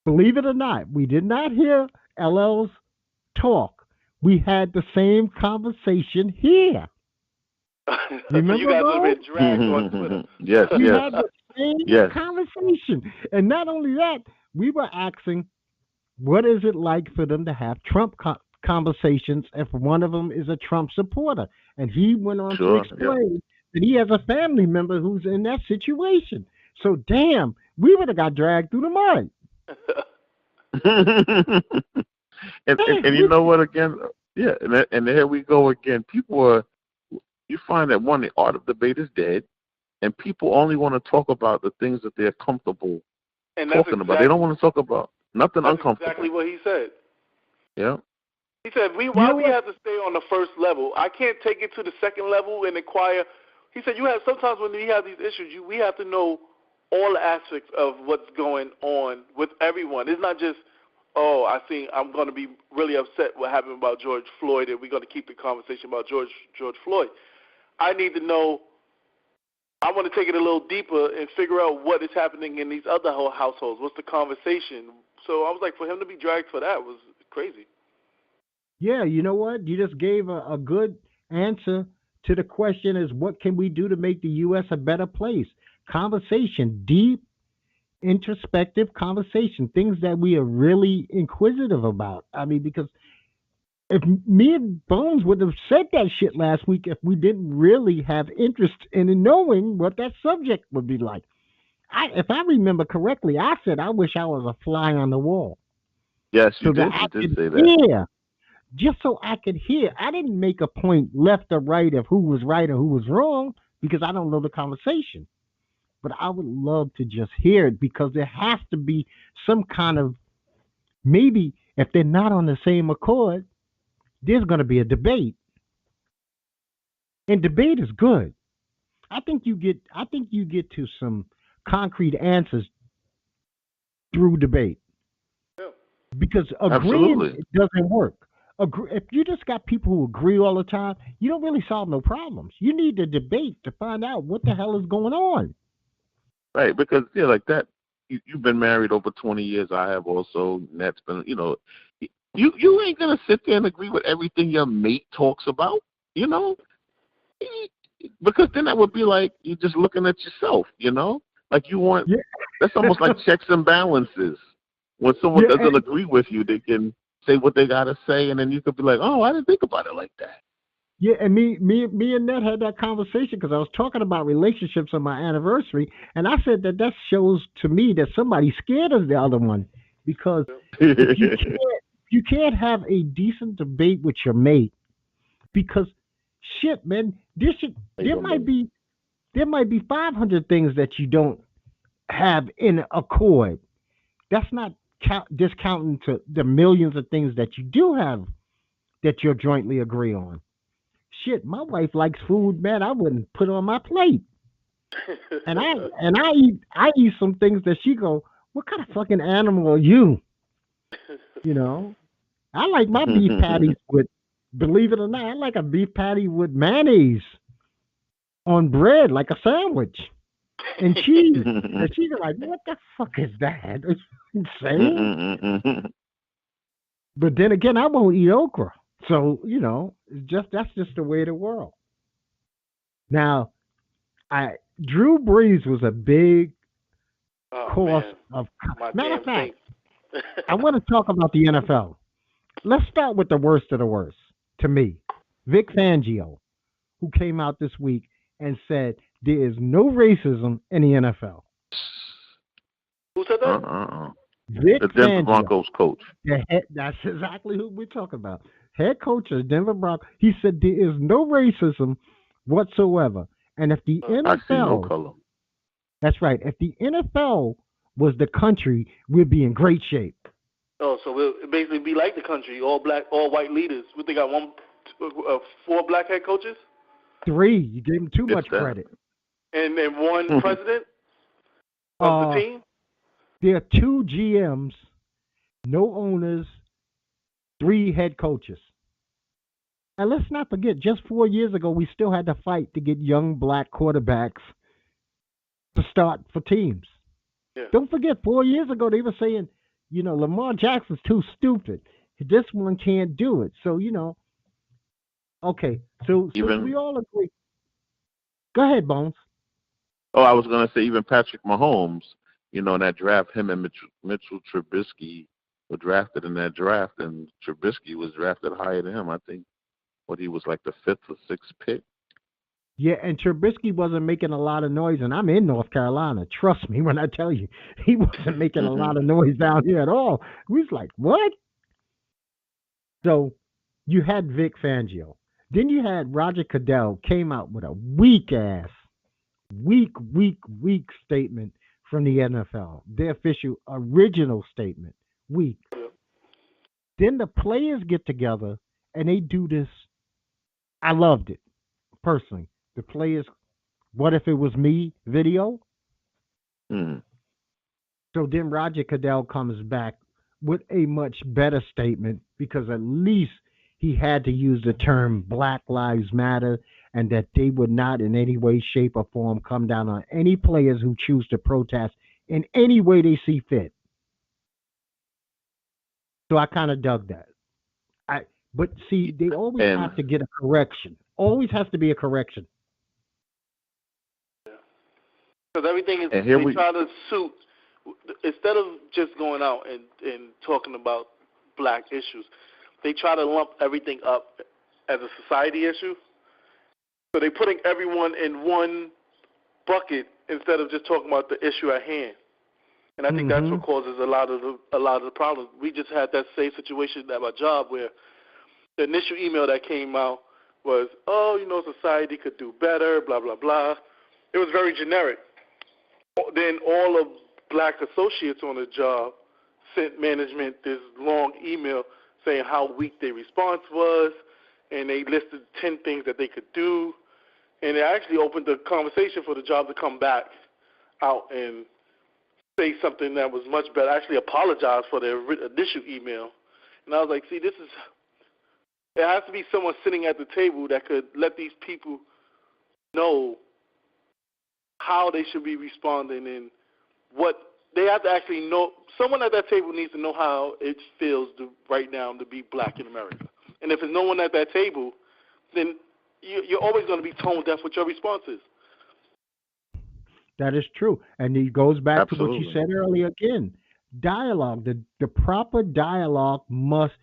believe it or not, we did not hear LL's talk. We had the same conversation here. Remember, so you guys Bones? have been dragged on Twitter. Yes, We yes, had the same yes. conversation. And not only that, we were asking, what is it like for them to have Trump conversations if one of them is a Trump supporter? And he went on to Sure. explain that he has a family member who's in that situation. So, damn, we would have got dragged through the mud. and you know what? Again, yeah, and here we go again. People are. You find that one, the art of debate is dead, and people only want to talk about the things that they're comfortable talking about. They don't want to talk about nothing uncomfortable. Exactly what he said. Yeah. He said, why we have to stay on the first level? I can't take it to the second level and inquire. He said, sometimes when we have these issues, we have to know all aspects of what's going on with everyone. It's not just, I'm going to be really upset what happened about George Floyd, and we're going to keep the conversation about George Floyd. I need to know. I want to take it a little deeper and figure out what is happening in these other households. What's the conversation? So I was like, for him to be dragged for that was crazy. Yeah, you know what? You just gave a good answer to the question is what can we do to make the U.S. a better place? Conversation, deep, introspective conversation, things that we are really inquisitive about. I mean, because if me and Bones would have said that shit last week if we didn't really have interest in knowing what that subject would be like. If I remember correctly, I said I wish I was a fly on the wall. Yes, you so did. That You did say that. Yeah. Just so I could hear. I didn't make a point left or right of who was right or who was wrong because I don't know the conversation. But I would love to just hear it because there has to be some kind of, maybe if they're not on the same accord, there's going to be a debate. And debate is good. I think you get to some concrete answers through debate. Yeah. Because agreeing Absolutely. doesn't work. If you just got people who agree all the time, you don't really solve no problems. You need to debate to find out what the hell is going on. Right, because like that. You've been married over 20 years. I have also. And that's been, you ain't gonna sit there and agree with everything your mate talks about, because then that would be like you're just looking at yourself, like you want. Yeah. That's almost like checks and balances. When someone doesn't agree with you, they can say what they gotta say, and then you could be like, "Oh, I didn't think about it like that." Yeah, and me and Ned had that conversation because I was talking about relationships on my anniversary, and I said that shows to me that somebody's scared of the other one because if you can't You can't have a decent debate with your mate because shit, man, there might be 500 things that you don't have in accord. That's not discounting to the millions of things that you do have that you'll jointly agree on. Shit, my wife likes food, man. I wouldn't put on my plate, and I eat some things that she go, "What kind of fucking animal are you?" You know, I like my beef patties with, believe it or not, I like a beef patty with mayonnaise on bread like a sandwich and cheese. And she's like, "What the fuck is that? Are you insane?" But then again, I won't eat okra. So, that's just the way of the world. Now, I Drew Brees was a big Oh cause man, of. my Matter damn of fact, Saints. I want to talk about the NFL. Let's start with the worst of the worst. To me, Vic Fangio, who came out this week and said there is no racism in the NFL. Who said that? Vic The Denver Fangio, Broncos coach. that's exactly who we're talking about. Head coach of the Denver Broncos. He said there is no racism whatsoever. And if the I see no NFL, color. that's right, if the NFL was the country, we'd be in great shape. Oh, so we'll basically be like the country, all black, all white leaders. We think got four black head coaches, 3, you gave him too If much that. credit. and then one president of the team. There are 2 GMs, no owners, 3 head coaches. And let's not forget, just 4 years ago, we still had to fight to get young black quarterbacks to start for teams. Yeah. Don't forget, 4 years ago, they were saying, Lamar Jackson's too stupid. This one can't do it. So, okay. So we all agree. Go ahead, Bones. Oh, I was going to say even Patrick Mahomes, in that draft, him and Mitchell Trubisky were drafted in that draft, and Trubisky was drafted higher than him. I think he was like the 5th or 6th pick. Yeah, and Trubisky wasn't making a lot of noise, and I'm in North Carolina. Trust me when I tell you, he wasn't making a lot of noise down here at all. We was like, what? So you had Vic Fangio. Then you had Roger Goodell came out with a weak statement from the NFL. Their official original statement. Weak. Then the players get together and they do this. I loved it, personally. The players, what if it was me video? So then Roger Goodell comes back with a much better statement because at least he had to use the term Black Lives Matter and that they would not in any way, shape, or form come down on any players who choose to protest in any way they see fit. So I kind of dug that. But see, they always have to get a correction. Always has to be a correction. Because everything is, they try to suit, instead of just going out and talking about black issues, they try to lump everything up as a society issue. So they're putting everyone in one bucket instead of just talking about the issue at hand. And I think that's what causes a lot of the problems. We just had that same situation at my job where the initial email that came out was, society could do better, blah, blah, blah. It was very generic. Then all of black associates on the job sent management this long email saying how weak their response was, and they listed 10 things that they could do. And it actually opened the conversation for the job to come back out and say something that was much better, actually apologize for their initial email. And I was like, see, it has to be someone sitting at the table that could let these people know how they should be responding and what they have to actually know. Someone at that table needs to know how it feels right now to be black in America. And if there's no one at that table, then you're always going to be tone deaf with your responses. That is true. And it goes back Absolutely. to what you said earlier again. Dialogue. The proper dialogue must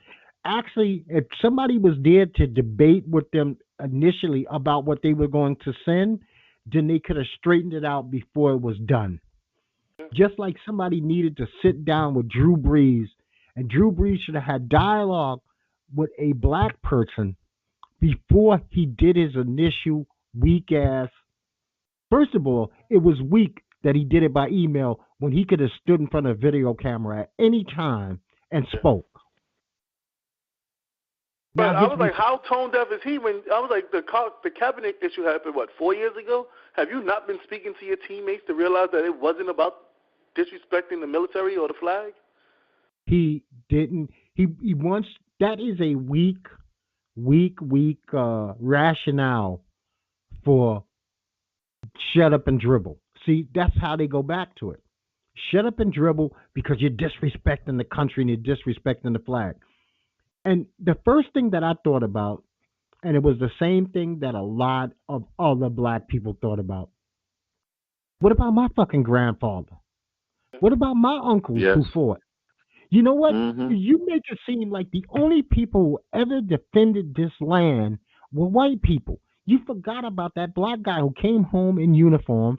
actually, if somebody was there to debate with them initially about what they were going to send, then they could have straightened it out before it was done. Just like somebody needed to sit down with Drew Brees And Drew Brees should have had dialogue with a black person before he did his initial weak ass. First of all, it was weak that he did it by email when he could have stood in front of a video camera at any time and spoke. But Now I his was like, how tone deaf is he? When I was like, the cabinet issue happened, 4 years ago? Have you not been speaking to your teammates to realize that it wasn't about disrespecting the military or the flag? he didn't. He wants that is a weak rationale for shut up and dribble. See, that's how they go back to it. Shut up and dribble because you're disrespecting the country and you're disrespecting the flag. And the first thing that I thought about, and it was the same thing that a lot of other black people thought about. What about my fucking grandfather? What about my uncles Yes. who fought? You know what? Mm-hmm. You make it seem like the only people who ever defended this land were white people. You forgot about that black guy who came home in uniform,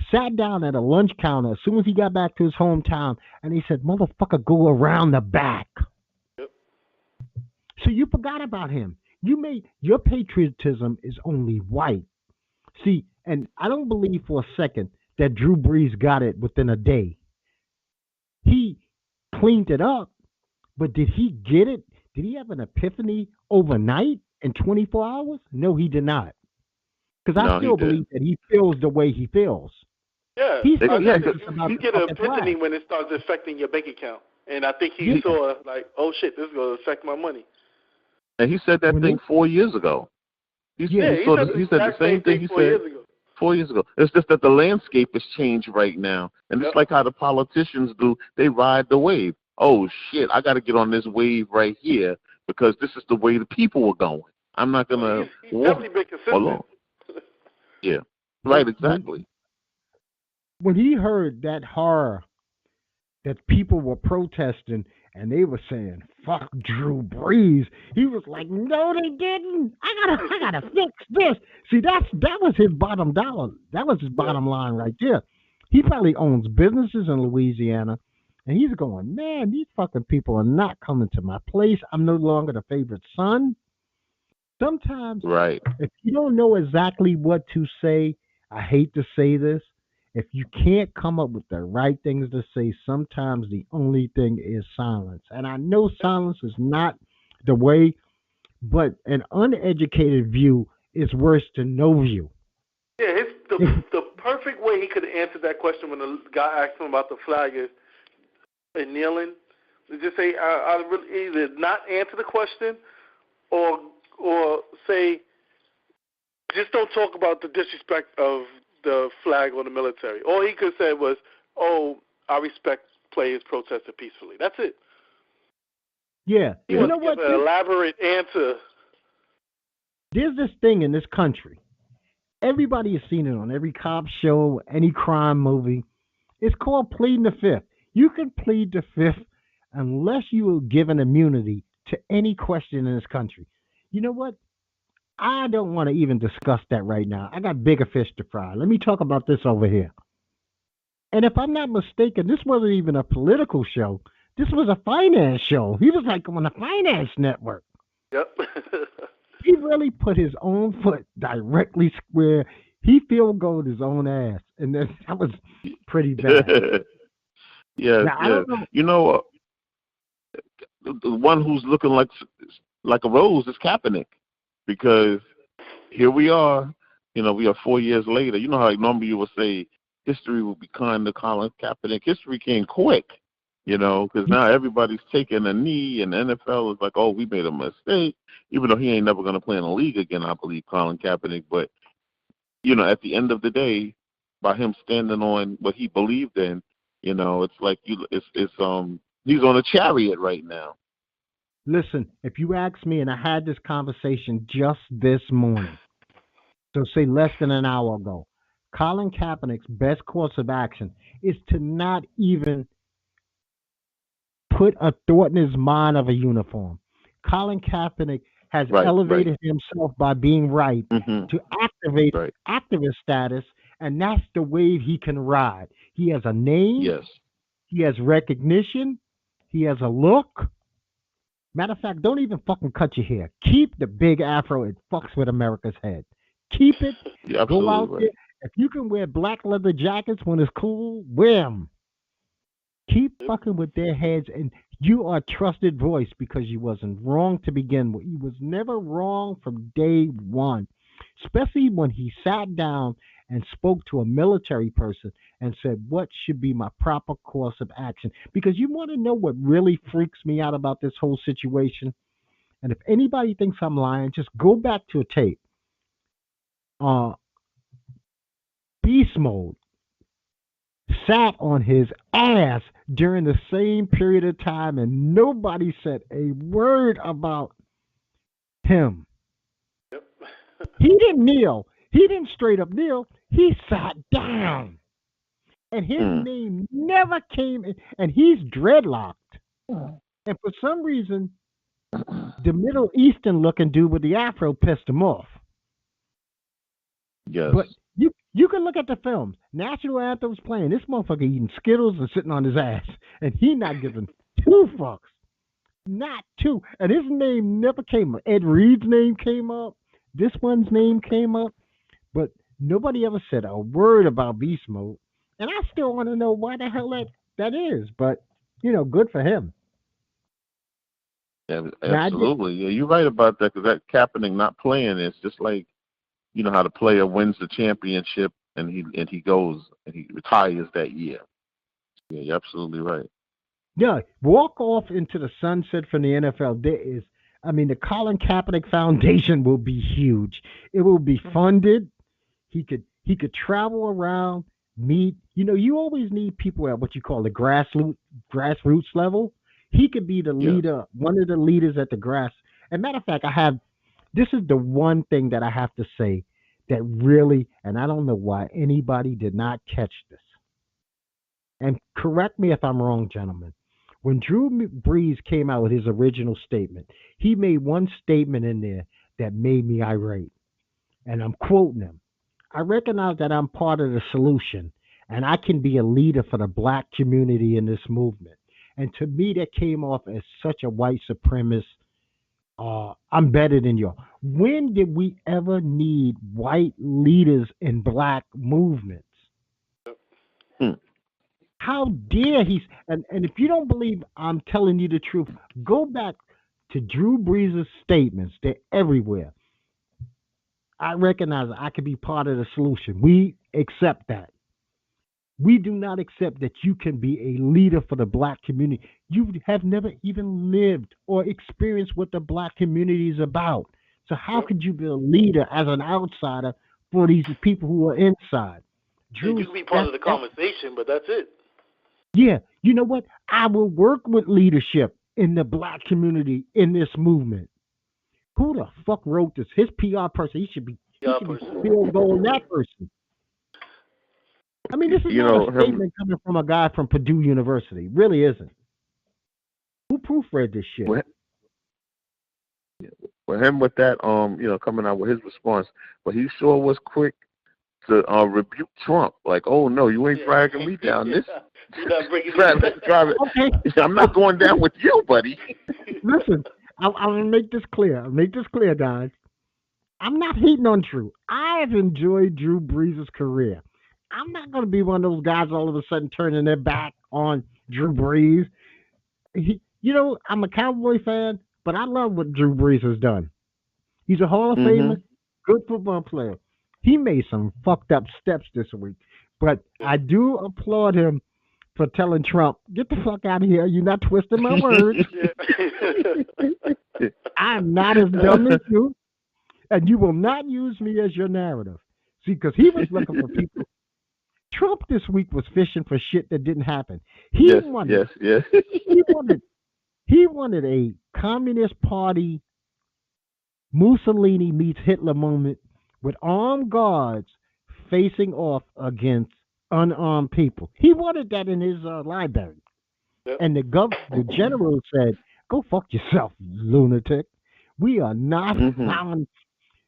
sat down at a lunch counter as soon as he got back to his hometown, and he said, "Motherfucker, go around the back." Yep. So you forgot about him. You made your patriotism is only white. See, and I don't believe for a second that Drew Brees got it within a day. He cleaned it up, but did he get it? Did he have an epiphany overnight in 24 hours? No, he did not. Because I No, still he did. believe that he feels the way he feels. Yeah, He's I still think nervous about you the get an fucking epiphany flag. when it starts affecting your bank account. And I think he Yeah. saw, like, oh, shit, this is going to affect my money. And he said that When thing it- 4 years ago. Yeah, he said The same thing he 4 said years ago. 4 years ago. It's just that the landscape has changed right now. And it's Yep. like how the politicians do. They ride the wave. Oh, shit, I got to get on this wave right here because this is the way the people are going. I'm not going to He's definitely been consistent. along. Yeah, right, exactly. When he heard that horror that people were protesting and they were saying "fuck Drew Brees," he was like, "No, they didn't. I gotta fix this." See, that was his bottom dollar. That was his bottom line right there. He probably owns businesses in Louisiana, and he's going, "Man, these fucking people are not coming to my place. I'm no longer the favorite son." Sometimes, Right. if you don't know exactly what to say, I hate to say this. If you can't come up with the right things to say, sometimes the only thing is silence. And I know silence is not the way, but an uneducated view is worse than no view. Yeah, the perfect way he could have answered that question when the guy asked him about the flag is kneeling. To just say, I really either not answer the question or say, just don't talk about the disrespect of the flag or the military. All he could say was, "Oh, I respect players protesting peacefully." That's it. Yeah. He You know wants to what? give an elaborate answer. There's this thing in this country. Everybody has seen it on every cop show, any crime movie. It's called pleading the fifth. You can plead the fifth unless you are given immunity to any question in this country. You know what? I don't want to even discuss that right now. I got bigger fish to fry. Let me talk about this over here. And if I'm not mistaken, this wasn't even a political show. This was a finance show. He was like on the finance network. Yep. He really put his own foot directly square. He field goaled his own ass. And that was pretty bad. Yes, Now, I don't know. You know, the one who's looking like a rose is Kaepernick, because here we are. You know, we are 4 years later. You know how normally you would say history will be kind to Colin Kaepernick. History came quick, you know, because now everybody's taking a knee, and the NFL is like, oh, we made a mistake, even though he ain't never going to play in the league again, I believe, Colin Kaepernick. But, you know, at the end of the day, by him standing on what he believed in, you know, it's like he's on a chariot right now. Listen, if you ask me, and I had this conversation just this morning, so say less than an hour ago, Colin Kaepernick's best course of action is to not even put a thought in his mind of a uniform. Colin Kaepernick has elevated himself by being right to activate activist status, and that's the wave he can ride. He has a name. Yes. He has recognition. He has a look. Matter of fact, don't even fucking cut your hair. Keep the big afro. It fucks with America's head. Keep it. You're Go absolutely out there. right. If you can wear black leather jackets when it's cool, wear them. Keep Yep. fucking with their heads, and you are a trusted voice because you wasn't wrong to begin with. You was never wrong from day one, especially when he sat down and spoke to a military person and said, what should be my proper course of action? Because you want to know what really freaks me out about this whole situation? And if anybody thinks I'm lying, just go back to a tape. Uh, Beast Mode sat on his ass during the same period of time, and nobody said a word about him. Yep. He didn't kneel. He didn't straight up kneel. He sat down, and his Mm. name never came in. And he's dreadlocked. And for some reason, the Middle Eastern looking dude with the afro pissed him off. Yes. But you can look at the films. National Anthem's playing. This motherfucker eating Skittles and sitting on his ass, and he not giving two fucks. Not two. And his name never came up. Ed Reed's name came up. This one's name came up. But nobody ever said a word about Beast Mode. And I still want to know why the hell that is. But, good for him. Yeah, Now, absolutely. Yeah, you're right about that, because that Kaepernick not playing is just like, how the player wins the championship and he goes and he retires that year. Yeah, you're absolutely right. yeah, walk off into the sunset from the NFL. The Colin Kaepernick Foundation will be huge. It will be funded. He could travel around, meet. You always need people at what you call the grassroots level. He could be the Yeah. leader, one of the leaders at the grass. And matter of fact, this is the one thing that I have to say that really, and I don't know why anybody did not catch this. And correct me if I'm wrong, gentlemen. When Drew Brees came out with his original statement, he made one statement in there that made me irate. And I'm quoting him. I recognize that I'm part of the solution and I can be a leader for the black community in this movement. And to me, that came off as such a white supremacist. I'm better than you. When did we ever need white leaders in black movements? Hmm. How dare he? And if you don't believe I'm telling you the truth, go back to Drew Brees' statements. They're everywhere. I recognize I can be part of the solution. We accept that. We do not accept that you can be a leader for the black community. You have never even lived or experienced what the black community is about. So how Yep. could you be a leader as an outsider for these people who are inside? You can be part of the conversation, but that's it. Yeah, you know what? I will work with leadership in the black community in this movement. Who the fuck wrote this? His PR person. He should be field goal that person. I mean, this is not a statement coming from a guy from Purdue University. Really isn't. Who proofread this shit? Well, him with that, coming out with his response, but he sure was quick to rebuke Trump. Like, oh no, you ain't dragging me down this. You're not bringing me down. Okay. I'm not going down with you, buddy. Listen, I'm gonna make this clear. Guys. I'm not hating on Drew. I have enjoyed Drew Brees' career. I'm not going to be one of those guys all of a sudden turning their back on Drew Brees. I'm a Cowboy fan, but I love what Drew Brees has done. He's a Hall of Famer, good football player. He made some fucked up steps this week, but I do applaud him for telling Trump, get the fuck out of here. You're not twisting my words. I'm not as dumb as you, and you will not use me as your narrative. See, because he was looking for people. Trump this week was fishing for shit that didn't happen. He wanted a Communist Party Mussolini meets Hitler moment with armed guards facing off against unarmed people. He wanted that in his library. Yep. And the general said, go fuck yourself, lunatic. We are not allowing.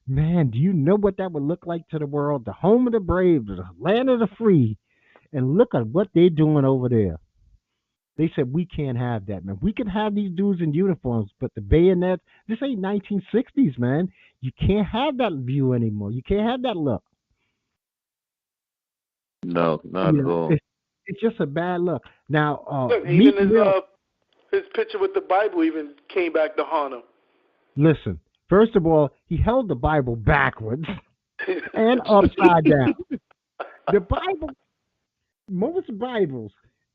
Man, do you know what that would look like to the world? The home of the brave, the land of the free. And look at what they're doing over there. They said, we can't have that, man. We can have these dudes in uniforms, but the bayonets, this ain't 1960s, man. You can't have that view anymore. You can't have that look. No, not You at know, all. it's just a bad look. Now, Look, Meek even Mill, his picture with the Bible even came back to haunt him. listen, first of all, he held the Bible backwards and upside down. The Bible, most Bibles,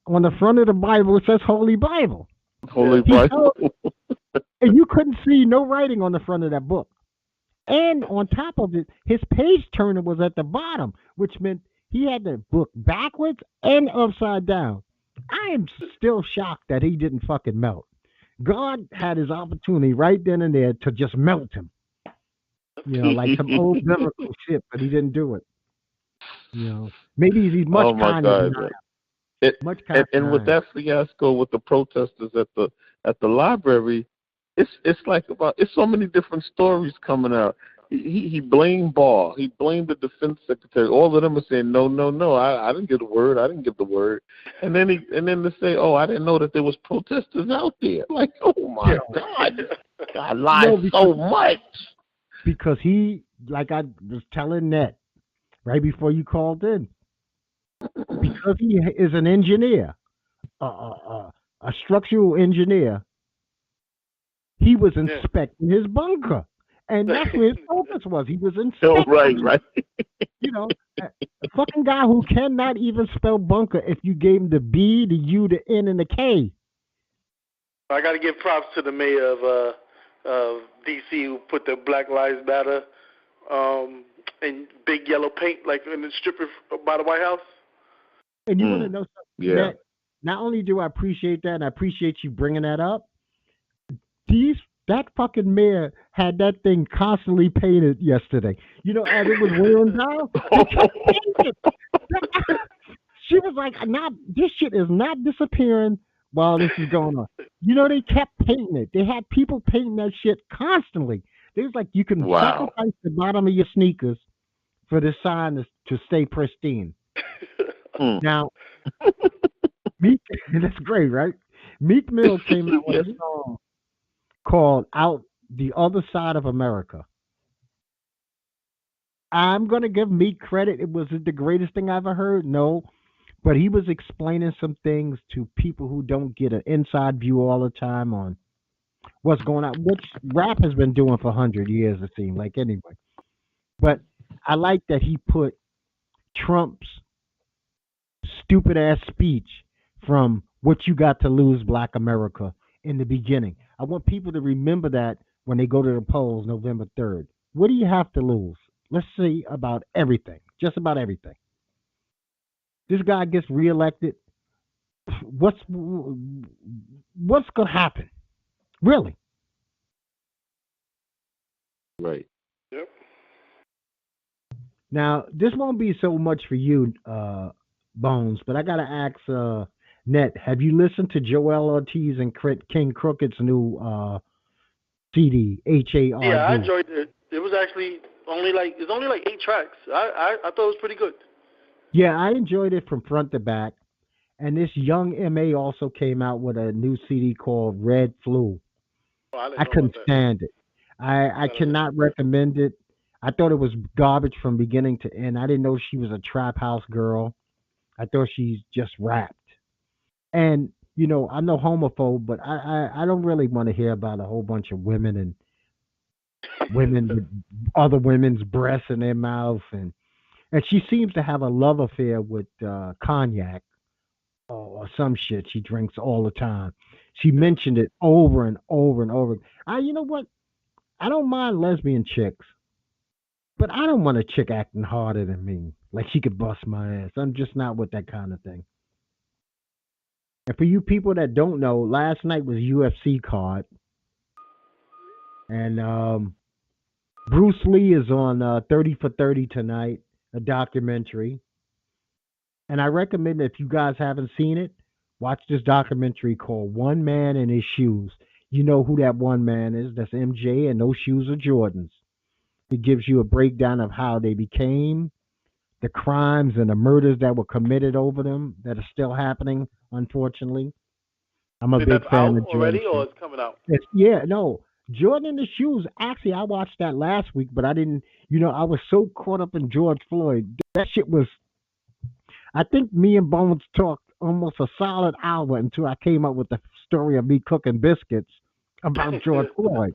on the front of the Bible, it says Holy Bible. Holy He Bible. held, and you couldn't see no writing on the front of that book. And on top of it, his page turner was at the bottom, which meant he had the book backwards and upside down. I am still shocked that he didn't fucking melt. God had his opportunity right then and there to just melt him. You know, like some old biblical shit, but he didn't do it. You know, maybe he's much Oh my kinder than God. I It, am. Much kinder than and I with am. that fiasco with the protesters at the library, it's like it's so many different stories coming out. He blamed Barr. He blamed the defense secretary. All of them are saying no. I didn't give the word. I didn't give the word. And then they say, oh, I didn't know that there was protesters out there. Like, oh my God, I lied so much. Because he, like I was telling Ned right before you called in, because he is an engineer, a structural engineer, he was inspecting his bunker. And that's where his focus was. He was Oh, inspecting. right. You know, a fucking guy who cannot even spell bunker if you gave him the B, the U, the N, and the K. I got to give props to the mayor of D.C. who put the Black Lives Matter in big yellow paint, like in the strip by the White House. And you want to know something? Yeah. That not only do I appreciate that, and I appreciate you bringing that up, that fucking mayor had that thing constantly painted yesterday. You know, as it was wearing down, they kept painting it. She was like, this shit is not disappearing while this is going on. You know, they kept painting it. They had people painting that shit constantly. They was like, you can sacrifice the bottom of your sneakers for this sign to stay pristine. Now, that's great, right? Meek Mill came out with a song called Out the Other Side of America. I'm going to give Meek credit. It wasn't the greatest thing I ever heard. No. But he was explaining some things to people who don't get an inside view all the time on what's going on, which rap has been doing for 100 years, it seems like, anyway. But I like that he put Trump's stupid ass speech from What You Got to Lose, Black America in the beginning. I want people to remember that when they go to the polls November 3rd. What do you have to lose? Let's see about everything, just about everything. This guy gets reelected. What's going to happen? Really? Right. Yep. Now, this won't be so much for you, Bones, but I got to ask Net, have you listened to Joell Ortiz and King Crooked's new CD, HARD? Yeah, I enjoyed it. It was actually only like 8 tracks. I thought it was pretty good. Yeah, I enjoyed it from front to back. And this young MA also came out with a new CD called Red Flu. Oh, I couldn't stand it. I cannot recommend it. I thought it was garbage from beginning to end. I didn't know she was a trap house girl. I thought she just rapped. And, you know, I'm no homophobe, but I don't really want to hear about a whole bunch of women and women with other women's breasts in their mouth. And she seems to have a love affair with cognac or some shit she drinks all the time. She mentioned it over and over and over. You know what? I don't mind lesbian chicks, but I don't want a chick acting harder than me. Like she could bust my ass. I'm just not with that kind of thing. And for you people that don't know, last night was UFC card. And Bruce Lee is on 30 for 30 tonight, a documentary. And I recommend that if you guys haven't seen it, watch this documentary called One Man in His Shoes. You know who that one man is. That's MJ, and those shoes are Jordans. It gives you a breakdown of how they became, the crimes and the murders that were committed over them that are still happening, unfortunately. I'm a Is that big fan out of Jordan already, or shoes. it's coming out? Yeah, no. Jordan in the shoes. Actually, I watched that last week, but I didn't. I was so caught up in George Floyd. That shit was. I think me and Bones talked almost a solid hour until I came up with the story of me cooking biscuits about George Floyd.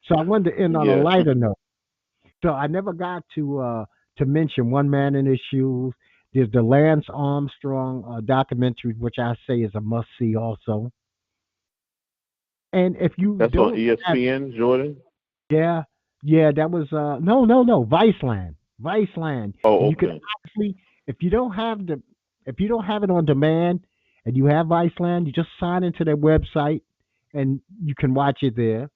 So I wanted to end on a Yeah, lighter note. So I never got to mention One Man in His Shoes. There's the Lance Armstrong documentary, which I say is a must see also. And if you that's on don't have, ESPN, Jordan. yeah, yeah, that was no, Viceland, Viceland, and Oh, you can okay. actually, if you don't have the, if you don't have it on demand, and you have Viceland, you just sign into their website, and you can watch it there.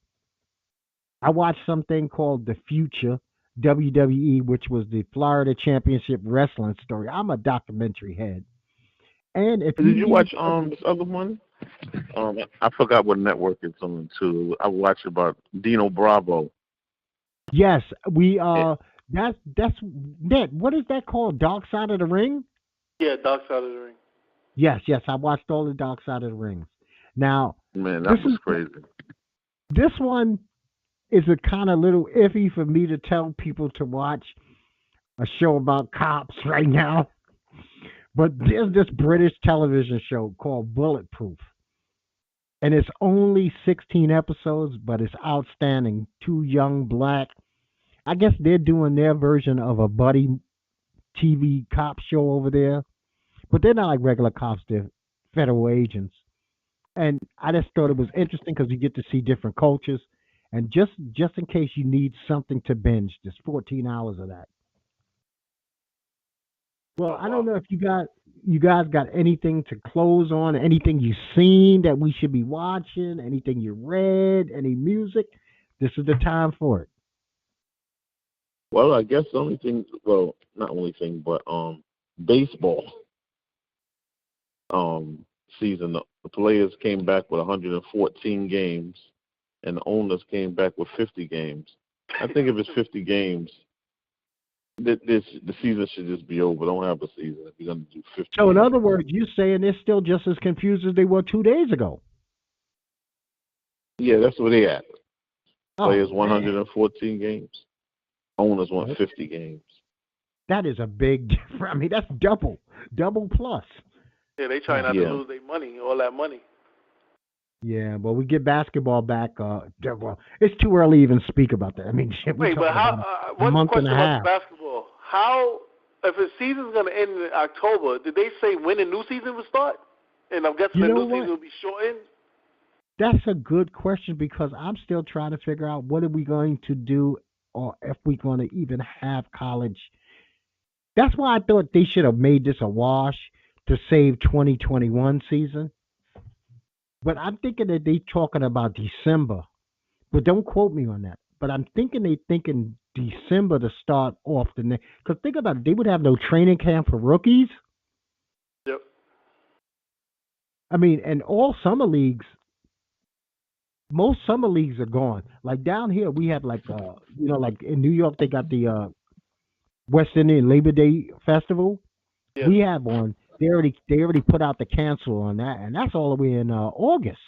I watched something called The Future WWE, which was the Florida Championship Wrestling story. I'm a documentary head, and if you Did you need watch this other one? I forgot what network it's on too. I watched about Dino Bravo. yes, we Eh, that's Ned. What is that called? Dark Side of the Ring. Yeah, Dark Side of the Ring. Yes, yes, I watched all the Dark Side of the Rings. Now, Man, this that was is crazy. this one is a kind of little iffy for me to tell people to watch a show about cops right now. But there's this British television show called Bulletproof, and it's only 16 episodes, but it's outstanding. Two young black, I guess they're doing their version of a buddy TV cop show over there, but they're not like regular cops; they're federal agents. And I just thought it was interesting because you get to see different cultures. And just in case you need something to binge, there's 14 hours of that. Well, Oh I don't wow. know if you guys got anything to close on, anything you've seen that we should be watching, anything you read, any music. This is the time for it. Well, I guess the only thing, well, not only thing, but baseball um season. The players came back with 114 games, and the owners came back with 50 games. I think if it's 50 games, the season should just be over. Don't have a season if you're gonna do 50 So, in games. other words, you're saying they're still just as confused as they were 2 days ago. Yeah, that's where they at. Oh Players man, 114 games. Owners want well, 50 games. that is a big difference. I mean, that's double plus. Yeah, they try Yeah. not to Yeah. lose their money, all that money. Yeah, well, we get basketball back. Well, it's too early to even speak about that. I mean, shit, we're Wait, but talking how? about a One month and a question about the half. basketball. How, if the season's going to end in October, did they say when the new season will start? And I'm guessing You the know new season what? will be shortened. That's a good question because I'm still trying to figure out what are we going to do or if we're going to even have college. That's why I thought they should have made this a wash to save 2021 season. But I'm thinking that they talking about December. But don't quote me on that. But I'm thinking they thinking December to start off the next. Because think about it, they would have no training camp for rookies. Yep. I mean, and all summer leagues, most summer leagues are gone. Like down here, we have like like in New York, they got the West Indian Labor Day Festival. Yes. We have one. They already put out the cancel on that, and that's all the way in August.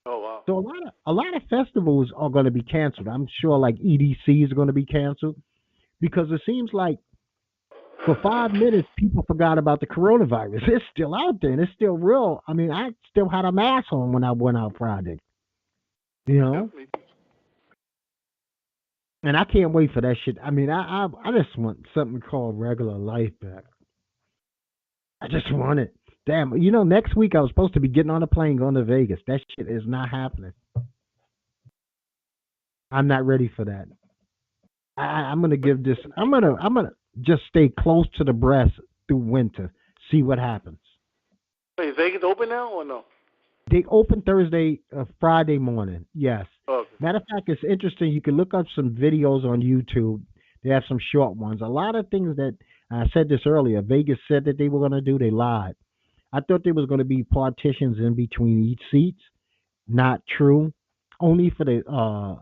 Oh wow. So a lot of festivals are going to be canceled. I'm sure like EDC is going to be canceled because it seems like for 5 minutes people forgot about the coronavirus. It's still out there and it's still real. I mean, I still had a mask on when I went out Friday. You Yep. know, and I can't wait for that shit. I mean, I just want something called regular life back. I just want it. Damn, next week I was supposed to be getting on a plane going to Vegas. That shit is not happening. I'm not ready for that. I'm gonna give this. I'm gonna just stay close to the breast through winter. See what happens. Wait, is Vegas open now or no? They open Thursday, Friday morning. Yes. Oh, okay. Matter of fact, it's interesting. You can look up some videos on YouTube. They have some short ones. A lot of things that I said this earlier. Vegas said that they were going to do. They lied. I thought there was going to be partitions in between each seats. Not true. Only for the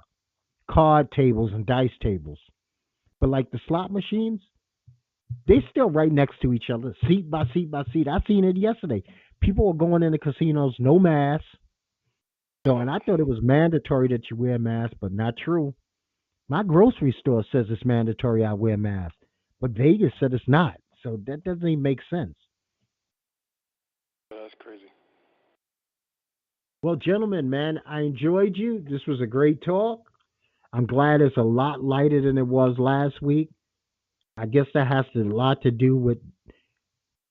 card tables and dice tables. But like the slot machines, they still right next to each other, seat by seat by seat. I seen it yesterday. People were going in the casinos, no masks. So, and I thought it was mandatory that you wear a mask, but not true. My grocery store says it's mandatory I wear a mask, but Vegas said it's not. So that doesn't even make sense. That's crazy. Well, gentlemen, man, I enjoyed you. This was a great talk. I'm glad it's a lot lighter than it was last week. I guess that has a lot to do with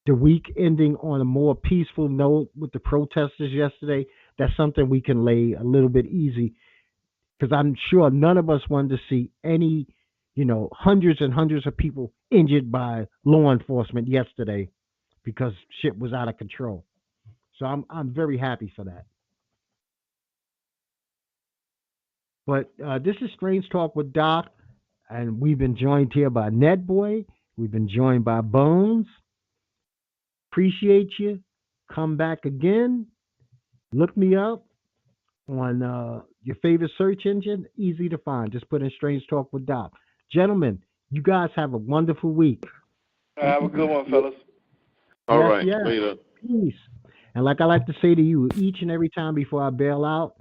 the week ending on a more peaceful note with the protesters yesterday. That's something we can lay a little bit easy because I'm sure none of us wanted to see any, hundreds and hundreds of people injured by law enforcement yesterday because shit was out of control. So I'm very happy for that. But this is Strange Talk with Doc, and we've been joined here by Netboy. We've been joined by Bones. Appreciate you. Come back again. Look me up on your favorite search engine. Easy to find. Just put in Strange Talk with Doc. Gentlemen, you guys have a wonderful week. Have a good one, fellas. All Yes, right. yes. Later. Peace. And like I like to say to you each and every time before I bail out,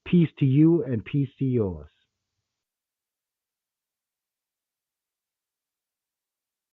peace to you and peace to yours.